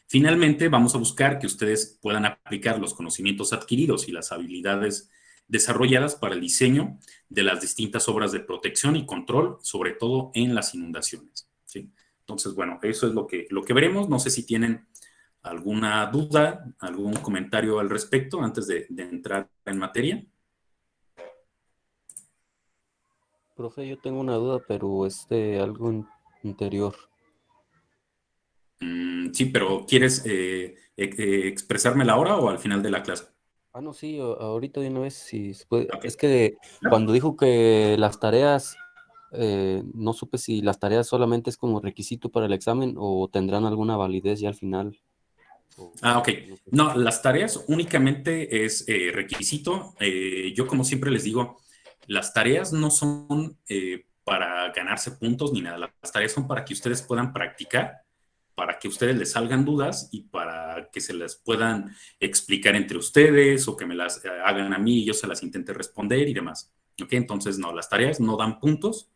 Finalmente, vamos a buscar que ustedes puedan aplicar los conocimientos adquiridos y las habilidades desarrolladas para el diseño de las distintas obras de protección y control, sobre todo en las inundaciones, ¿sí? Entonces, bueno, eso es lo que veremos. No sé si tienen alguna duda, algún comentario al respecto antes de entrar en materia. Profe, yo tengo una duda, pero es de algo interior. Sí, pero ¿quieres expresármela ahora o al final de la clase? No, sí, ahorita de una vez, si se puede. Ok. Es que cuando dijo que las tareas, no supe si las tareas solamente es como requisito para el examen o tendrán alguna validez ya al final. Ok. No sé. No, las tareas únicamente es requisito. Yo, como siempre les digo, las tareas no son para ganarse puntos ni nada. Las tareas son para que ustedes puedan practicar, para que ustedes les salgan dudas y para que se las puedan explicar entre ustedes o que me las hagan a mí y yo se las intente responder y demás. ¿Ok? Entonces, no, las tareas no dan puntos,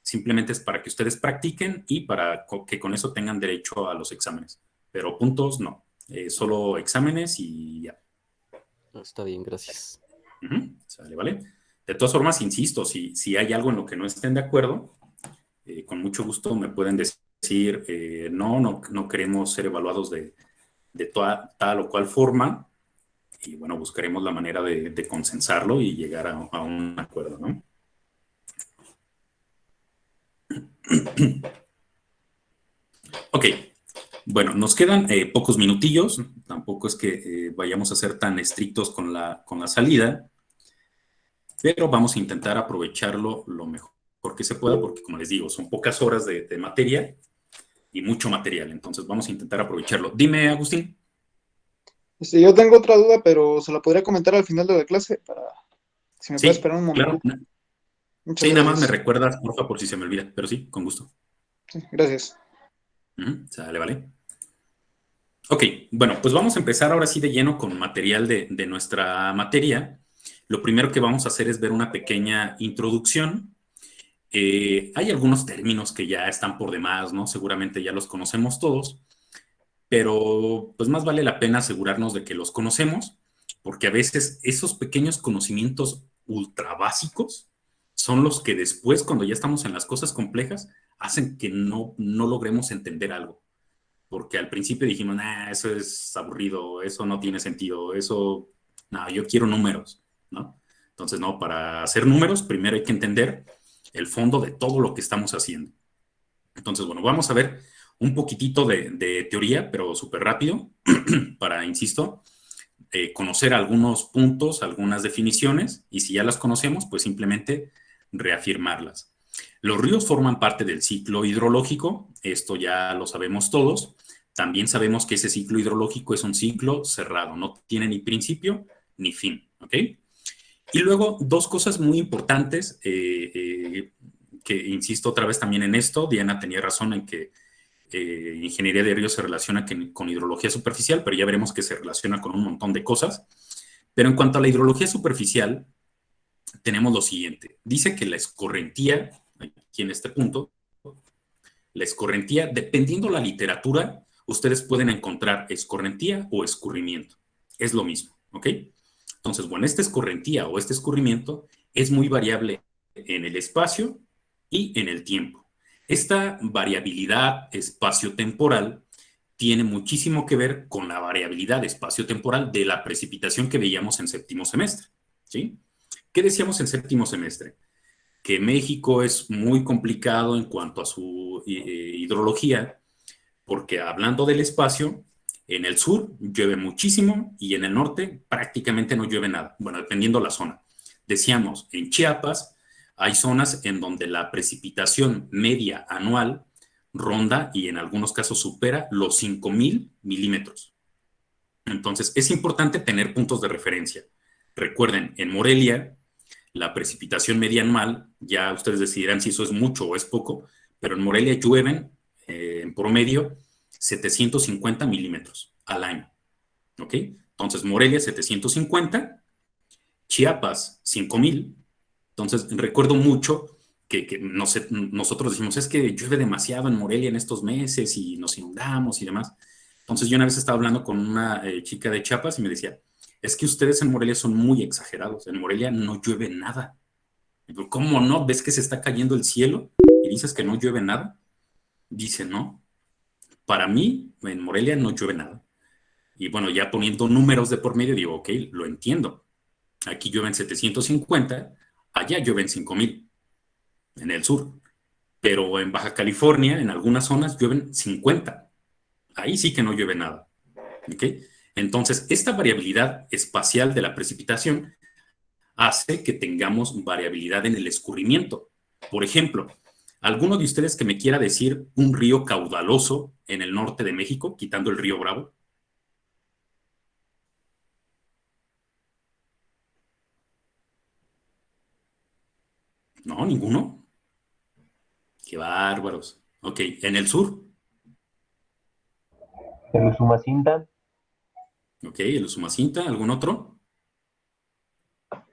simplemente es para que ustedes practiquen y para que con eso tengan derecho a los exámenes. Pero puntos no, solo exámenes y ya. Está bien, gracias. Sale, ¿vale? De todas formas, insisto, si hay algo en lo que no estén de acuerdo, con mucho gusto me pueden decir, no queremos ser evaluados de tal o cual forma, y bueno, buscaremos la manera de consensarlo y llegar a un acuerdo, ¿no? Ok, bueno, nos quedan pocos minutillos, tampoco es que vayamos a ser tan estrictos con la salida, pero vamos a intentar aprovecharlo lo mejor que se pueda, porque como les digo, son pocas horas de materia y mucho material, entonces vamos a intentar aprovecharlo. Dime, Agustín. Yo tengo otra duda, pero se la podría comentar al final de la clase, para si me Sí, puede esperar un momento. claro. Muchas Sí, nada más me gracias. recuerdas, porfa, por si se me olvida, pero sí, con gusto. Sí, gracias. Sale, vale. Ok, bueno, pues vamos a empezar ahora sí de lleno con material de nuestra materia. Lo primero que vamos a hacer es ver una pequeña introducción. Hay algunos términos que ya están por demás, ¿no? Seguramente ya los conocemos todos, pero pues más vale la pena asegurarnos de que los conocemos, porque a veces esos pequeños conocimientos ultra básicos son los que después, cuando ya estamos en las cosas complejas, hacen que no logremos entender algo. Porque al principio dijimos, eso es aburrido, eso no tiene sentido, eso, no, yo quiero números, ¿no? Entonces, no, para hacer números, primero hay que entender el fondo de todo lo que estamos haciendo. Entonces, bueno, vamos a ver Un poquitito de teoría, pero súper rápido, para, insisto, conocer algunos puntos, algunas definiciones, y si ya las conocemos, pues simplemente reafirmarlas. Los ríos forman parte del ciclo hidrológico, esto ya lo sabemos todos. También sabemos que ese ciclo hidrológico es un ciclo cerrado, no tiene ni principio ni fin, ¿ok? Y luego, dos cosas muy importantes, que insisto otra vez también en esto, Diana tenía razón en que ingeniería de ríos se relaciona con hidrología superficial, pero ya veremos que se relaciona con un montón de cosas. Pero en cuanto a la hidrología superficial, tenemos lo siguiente. Dice que la escorrentía, aquí en este punto, la escorrentía, dependiendo la literatura, ustedes pueden encontrar escorrentía o escurrimiento. Es lo mismo, ¿ok? Entonces, bueno, esta escorrentía o este escurrimiento es muy variable en el espacio y en el tiempo. Esta variabilidad espacio-temporal tiene muchísimo que ver con la variabilidad espacio-temporal de la precipitación que veíamos en séptimo semestre, ¿sí? ¿Qué decíamos en séptimo semestre? Que México es muy complicado en cuanto a su hidrología, porque hablando del espacio, en el sur llueve muchísimo y en el norte prácticamente no llueve nada, bueno, dependiendo la zona. Decíamos, en Chiapas hay zonas en donde la precipitación media anual ronda y en algunos casos supera los 5,000 milímetros. Entonces, es importante tener puntos de referencia. Recuerden, en Morelia, la precipitación media anual, ya ustedes decidirán si eso es mucho o es poco, pero en Morelia llueven en promedio 750 milímetros al año, ¿ok? Entonces, Morelia 750, Chiapas 5,000. Entonces, recuerdo mucho que nosotros decimos, es que llueve demasiado en Morelia en estos meses y nos inundamos y demás. Entonces, yo una vez estaba hablando con una chica de Chiapas y me decía, es que ustedes en Morelia son muy exagerados, en Morelia no llueve nada. Digo, ¿cómo no? ¿Ves que se está cayendo el cielo y dices que no llueve nada? Dice, no, para mí en Morelia no llueve nada. Y bueno, ya poniendo números de por medio, digo, ok, lo entiendo. Aquí llueven 750, allá llueven 5,000 en el sur. Pero en Baja California, en algunas zonas, llueven 50. Ahí sí que no llueve nada. ¿Ok? Entonces, esta variabilidad espacial de la precipitación hace que tengamos variabilidad en el escurrimiento. Por ejemplo, ¿alguno de ustedes que me quiera decir un río caudaloso en el norte de México, quitando el río Bravo? No, ninguno. Qué bárbaros. Ok, en el sur. El Usumacinta. Ok, el Usumacinta, ¿algún otro?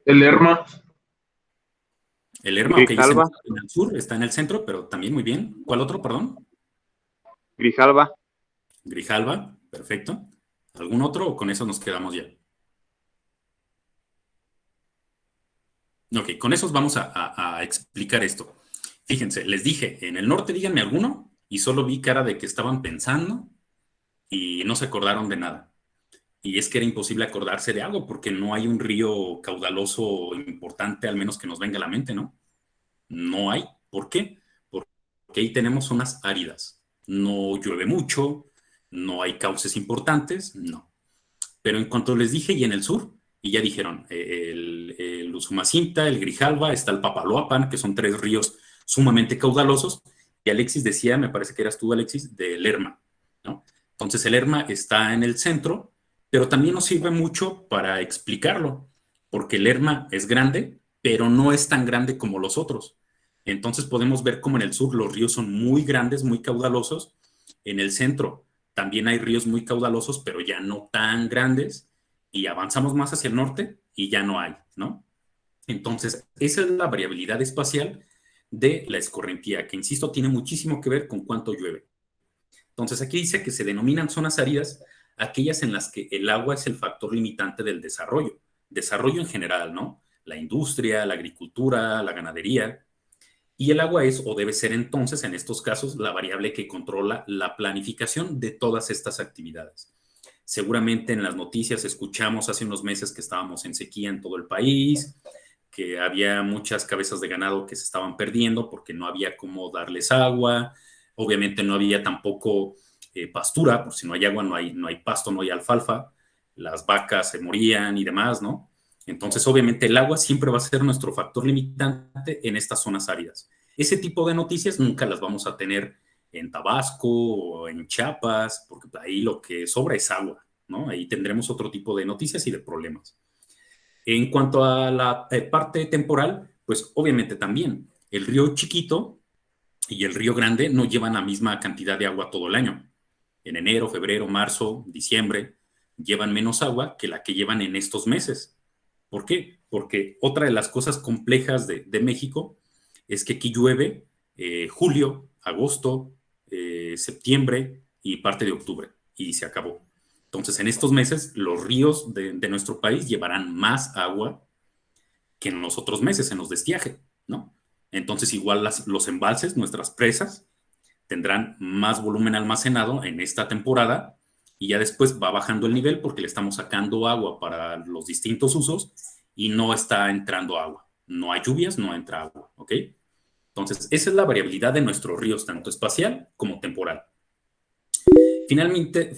El Lerma. El Lerma, ok, Grijalva. en el sur, está en el centro, pero también muy bien. ¿Cuál otro, perdón? Grijalva. Grijalva, perfecto. ¿Algún otro o con eso nos quedamos ya? Ok, con esos vamos a explicar esto. Fíjense, les dije, en el norte díganme alguno y solo vi cara de que estaban pensando y no se acordaron de nada. Y es que era imposible acordarse de algo porque no hay un río caudaloso importante, al menos que nos venga a la mente, ¿no? No hay. ¿Por qué? Porque ahí tenemos zonas áridas. No llueve mucho, no hay cauces importantes, no. Pero en cuanto les dije, y en el sur, y ya dijeron, el Usumacinta, el Grijalva, está el Papaloapan, que son 3 ríos sumamente caudalosos, y Alexis decía, me parece que eras tú, Alexis, del Lerma, ¿no? Entonces el Lerma está en el centro, pero también nos sirve mucho para explicarlo, porque el Lerma es grande, pero no es tan grande como los otros. Entonces podemos ver cómo en el sur los ríos son muy grandes, muy caudalosos. En el centro también hay ríos muy caudalosos, pero ya no tan grandes. Y avanzamos más hacia el norte y ya no hay, ¿no? Entonces, esa es la variabilidad espacial de la escorrentía, que insisto, tiene muchísimo que ver con cuánto llueve. Entonces, aquí dice que se denominan zonas áridas aquellas en las que el agua es el factor limitante del desarrollo. Desarrollo en general, ¿no? La industria, la agricultura, la ganadería. Y el agua es, o debe ser entonces, en estos casos, la variable que controla la planificación de todas estas actividades. Seguramente en las noticias escuchamos hace unos meses que estábamos en sequía en todo el país, que había muchas cabezas de ganado que se estaban perdiendo porque no había cómo darles agua, Obviamente no había tampoco pastura, por si no hay agua, no hay pasto, no hay alfalfa, las vacas se morían y demás, ¿no? Entonces, obviamente, el agua siempre va a ser nuestro factor limitante en estas zonas áridas. Ese tipo de noticias nunca las vamos a tener en Tabasco o en Chiapas, porque ahí lo que sobra es agua, ¿no? Ahí tendremos otro tipo de noticias y de problemas. En cuanto a la parte temporal, pues obviamente también el río chiquito y el río grande no llevan la misma cantidad de agua todo el año. En enero, febrero, marzo, diciembre, llevan menos agua que la que llevan en estos meses. ¿Por qué? Porque otra de las cosas complejas de México es que aquí llueve julio, agosto, septiembre y parte de octubre, y se acabó. Entonces, en estos meses, los ríos de nuestro país llevarán más agua que en los otros meses, en los de estiaje, ¿no? Entonces, igual los embalses, nuestras presas, tendrán más volumen almacenado en esta temporada y ya después va bajando el nivel porque le estamos sacando agua para los distintos usos y no está entrando agua. No hay lluvias, no entra agua, ¿ok? Entonces, esa es la variabilidad de nuestros ríos, tanto espacial como temporal. Finalmente,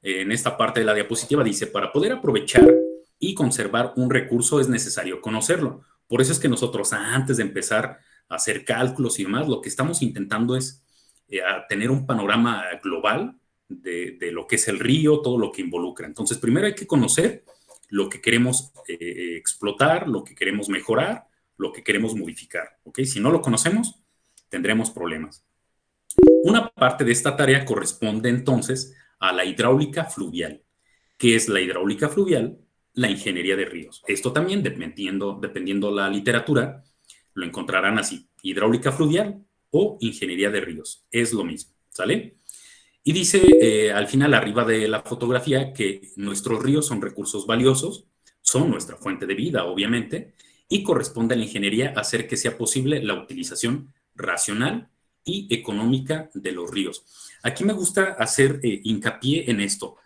en esta parte de la diapositiva dice, para poder aprovechar y conservar un recurso es necesario conocerlo. Por eso es que nosotros, antes de empezar a hacer cálculos y demás, lo que estamos intentando es tener un panorama global de lo que es el río, todo lo que involucra. Entonces, primero hay que conocer lo que queremos explotar, lo que queremos mejorar, lo que queremos modificar, ¿ok? Si no lo conocemos, tendremos problemas. Una parte de esta tarea corresponde entonces a la hidráulica fluvial. ¿Qué es la hidráulica fluvial? La ingeniería de ríos. Esto también, dependiendo la literatura, lo encontrarán así, hidráulica fluvial o ingeniería de ríos. Es lo mismo, ¿sale? Y dice al final, arriba de la fotografía, que nuestros ríos son recursos valiosos, son nuestra fuente de vida, obviamente, y corresponde a la ingeniería hacer que sea posible la utilización racional y económica de los ríos. Aquí me gusta hacer hincapié en esto.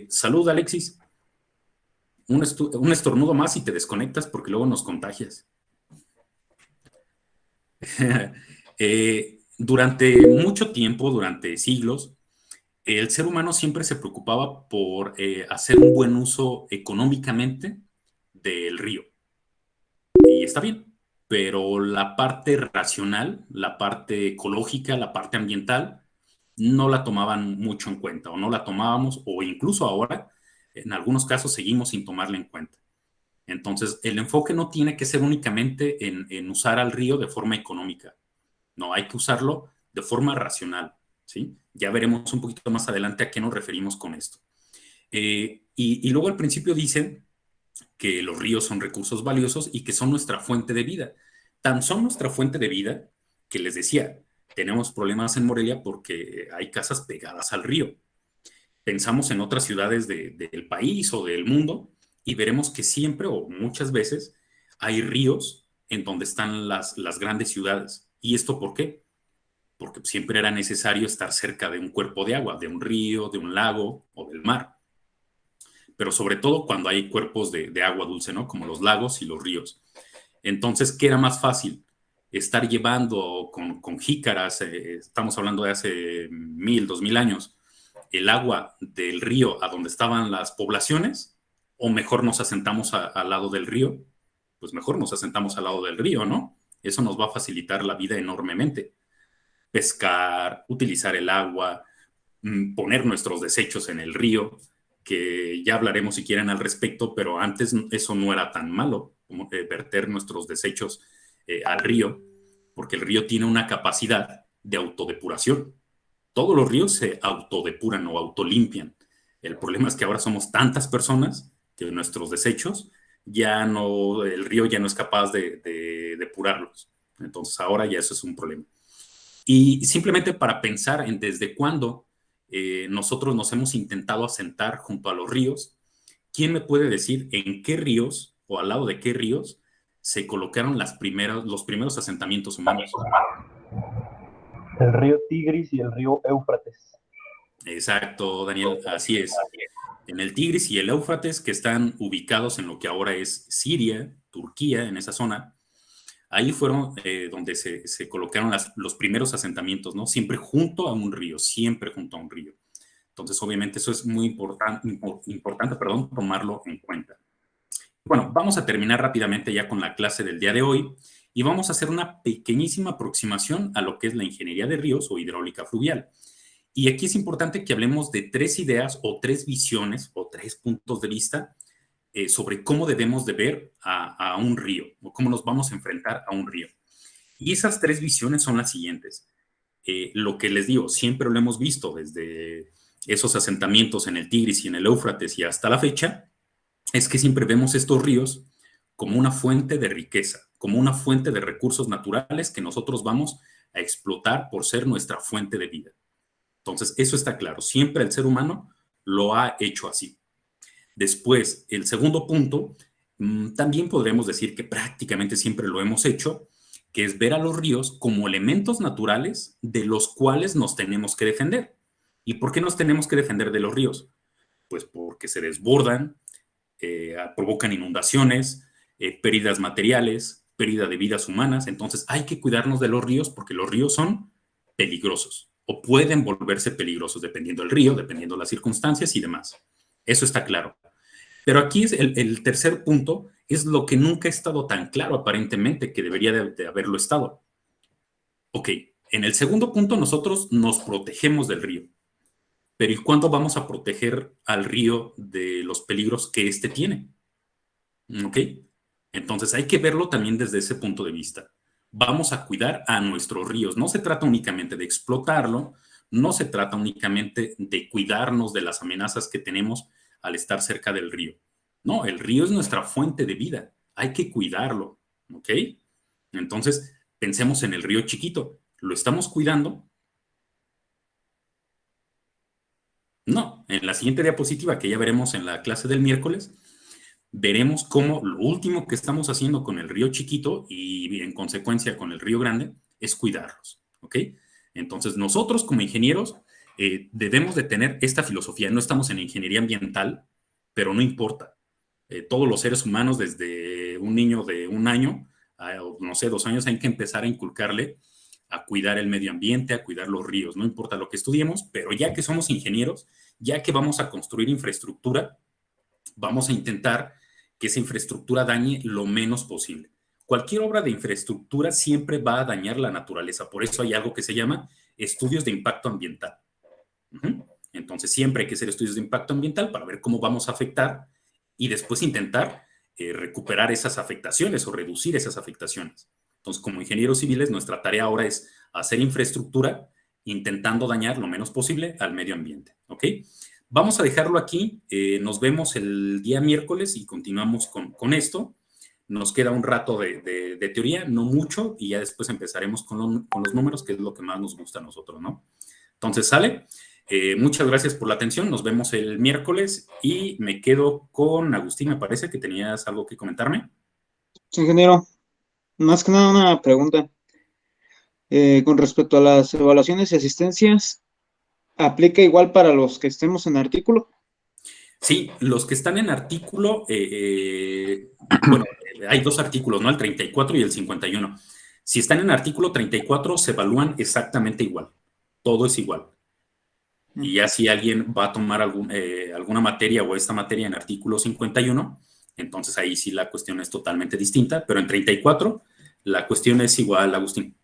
Salud, Alexis. Un estornudo más y te desconectas porque luego nos contagias. Durante mucho tiempo, durante siglos, el ser humano siempre se preocupaba por hacer un buen uso económicamente del río. Y está bien, pero la parte racional, la parte ecológica, la parte ambiental, no la tomaban mucho en cuenta o no la tomábamos o incluso ahora, en algunos casos, seguimos sin tomarla en cuenta. Entonces, el enfoque no tiene que ser únicamente en usar al río de forma económica. No, hay que usarlo de forma racional, ¿sí? Ya veremos un poquito más adelante a qué nos referimos con esto. Y luego al principio dicen que los ríos son recursos valiosos y que son nuestra fuente de vida. Tan son nuestra fuente de vida que les decía, tenemos problemas en Morelia porque hay casas pegadas al río. Pensamos en otras ciudades del país o del mundo y veremos que siempre o muchas veces hay ríos en donde están las grandes ciudades. ¿Y esto por qué? Porque siempre era necesario estar cerca de un cuerpo de agua, de un río, de un lago o del mar. Pero sobre todo cuando hay cuerpos de agua dulce, ¿no? Como los lagos y los ríos. Entonces, ¿qué era más fácil? Estar llevando con jícaras, estamos hablando de hace 1000, 2000 años, el agua del río a donde estaban las poblaciones, o mejor nos asentamos al lado del río, pues mejor nos asentamos al lado del río, ¿no? Eso nos va a facilitar la vida enormemente. Pescar, utilizar el agua, poner nuestros desechos en el río, que ya hablaremos si quieren al respecto, pero antes eso no era tan malo, como verter nuestros desechos al río, porque el río tiene una capacidad de autodepuración. Todos los ríos se autodepuran o autolimpian. El problema es que ahora somos tantas personas que nuestros desechos el río ya no es capaz de depurarlos. Entonces ahora ya eso es un problema. Y simplemente para pensar en desde cuándo nosotros nos hemos intentado asentar junto a los ríos, ¿quién me puede decir en qué ríos o al lado de qué ríos se colocaron los primeros asentamientos humanos? El río Tigris y el río Éufrates. Exacto, Daniel, así es. En el Tigris y el Éufrates, que están ubicados en lo que ahora es Siria, Turquía, en esa zona, Ahí fueron donde se colocaron los primeros asentamientos, ¿no? Siempre junto a un río, siempre junto a un río. Entonces, obviamente, eso es muy importante, tomarlo en cuenta. Bueno, vamos a terminar rápidamente ya con la clase del día de hoy y vamos a hacer una pequeñísima aproximación a lo que es la ingeniería de ríos o hidráulica fluvial. Y aquí es importante que hablemos de 3 ideas o 3 visiones o 3 puntos de vista sobre cómo debemos de ver a un río o cómo nos vamos a enfrentar a un río. Y esas 3 visiones son las siguientes. Lo que les digo, siempre lo hemos visto desde esos asentamientos en el Tigris y en el Éufrates y hasta la fecha, es que siempre vemos estos ríos como una fuente de riqueza, como una fuente de recursos naturales que nosotros vamos a explotar por ser nuestra fuente de vida. Entonces, eso está claro. Siempre el ser humano lo ha hecho así. Después, el segundo punto, también podremos decir que prácticamente siempre lo hemos hecho, que es ver a los ríos como elementos naturales de los cuales nos tenemos que defender. ¿Y por qué nos tenemos que defender de los ríos? Pues porque se desbordan, provocan inundaciones, pérdidas materiales, pérdida de vidas humanas. Entonces hay que cuidarnos de los ríos porque los ríos son peligrosos o pueden volverse peligrosos dependiendo del río, dependiendo de las circunstancias y demás. Eso está claro. Pero aquí es el tercer punto, es lo que nunca ha estado tan claro aparentemente que debería de haberlo estado. Ok, en el segundo punto nosotros nos protegemos del río. Pero ¿y cuándo vamos a proteger al río de los peligros que éste tiene? ¿Ok? Entonces hay que verlo también desde ese punto de vista. Vamos a cuidar a nuestros ríos. No se trata únicamente de explotarlo, no se trata únicamente de cuidarnos de las amenazas que tenemos al estar cerca del río. No, el río es nuestra fuente de vida. Hay que cuidarlo. ¿Ok? Entonces, pensemos en el río chiquito. ¿Lo estamos cuidando? No, en la siguiente diapositiva que ya veremos en la clase del miércoles, veremos cómo lo último que estamos haciendo con el río chiquito y en consecuencia con el río grande es cuidarlos, ¿ok? Entonces nosotros como ingenieros debemos de tener esta filosofía. No estamos en ingeniería ambiental, pero no importa. Todos los seres humanos desde un niño de 1 año, no sé, 2 años, hay que empezar a inculcarle a cuidar el medio ambiente, a cuidar los ríos, no importa lo que estudiemos, pero ya que somos ingenieros, ya que vamos a construir infraestructura, vamos a intentar que esa infraestructura dañe lo menos posible. Cualquier obra de infraestructura siempre va a dañar la naturaleza, por eso hay algo que se llama estudios de impacto ambiental. Entonces siempre hay que hacer estudios de impacto ambiental para ver cómo vamos a afectar y después intentar recuperar esas afectaciones o reducir esas afectaciones. Entonces, como ingenieros civiles, nuestra tarea ahora es hacer infraestructura intentando dañar lo menos posible al medio ambiente, ¿ok? Vamos a dejarlo aquí. Nos vemos el día miércoles y continuamos con esto. Nos queda un rato de teoría, no mucho, y ya después empezaremos con los números, que es lo que más nos gusta a nosotros, ¿no? Entonces, ¿sale? Muchas gracias por la atención. Nos vemos el miércoles y me quedo con Agustín. Me parece que tenías algo que comentarme. Sí, ingeniero, más que nada una pregunta. Con respecto a las evaluaciones y asistencias, ¿aplica igual para los que estemos en artículo? Sí, los que están en artículo, bueno, hay 2 artículos, ¿no? El 34 y el 51. Si están en artículo 34, se evalúan exactamente igual. Todo es igual. Y ya si alguien va a tomar alguna materia o esta materia en artículo 51, entonces ahí sí la cuestión es totalmente distinta, pero en 34 la cuestión es igual, Agustín.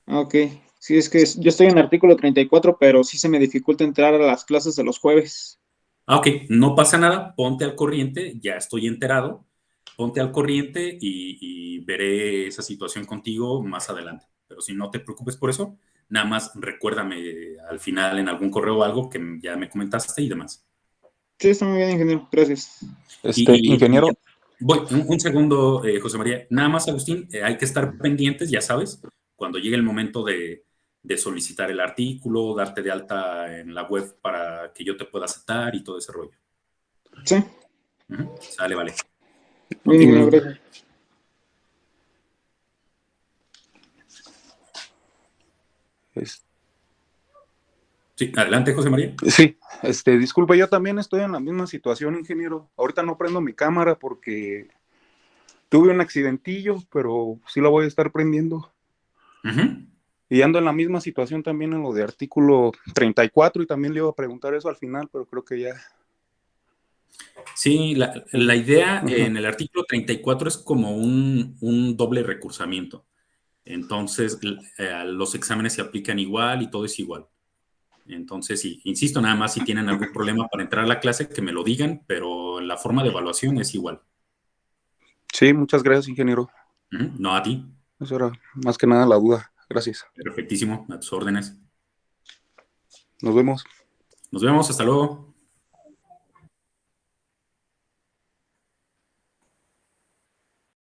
Ok, sí, es que yo estoy en artículo 34, pero sí se me dificulta entrar a las clases de los jueves. Ok, no pasa nada, ponte al corriente, ya estoy enterado, ponte al corriente y veré esa situación contigo más adelante. Pero si no te preocupes por eso, nada más recuérdame al final en algún correo o algo que ya me comentaste y demás. Sí, está muy bien, ingeniero, gracias. Ingeniero. Voy, un segundo, José María. Nada más, Agustín, hay que estar pendientes, ya sabes, cuando llegue el momento de solicitar el artículo, darte de alta en la web para que yo te pueda aceptar y todo ese rollo. Sí. Sale, vale. Muy bien, gracias. Sí, adelante, José María. Sí, disculpe, yo también estoy en la misma situación, ingeniero. Ahorita no prendo mi cámara porque tuve un accidentillo, pero sí la voy a estar prendiendo. Ujú. Y ando en la misma situación también en lo de artículo 34 y también le iba a preguntar eso al final, pero creo que ya. Sí, la idea Ujú. en el artículo 34 es como un doble recursamiento. Entonces, los exámenes se aplican igual y todo es igual. Entonces, sí, insisto, nada más si tienen algún problema para entrar a la clase, que me lo digan, pero la forma de evaluación es igual. Sí, muchas gracias, ingeniero. Ujú. No a ti. Eso era más que nada la duda. Gracias. Perfectísimo, a tus órdenes. Nos vemos. Nos vemos, hasta luego.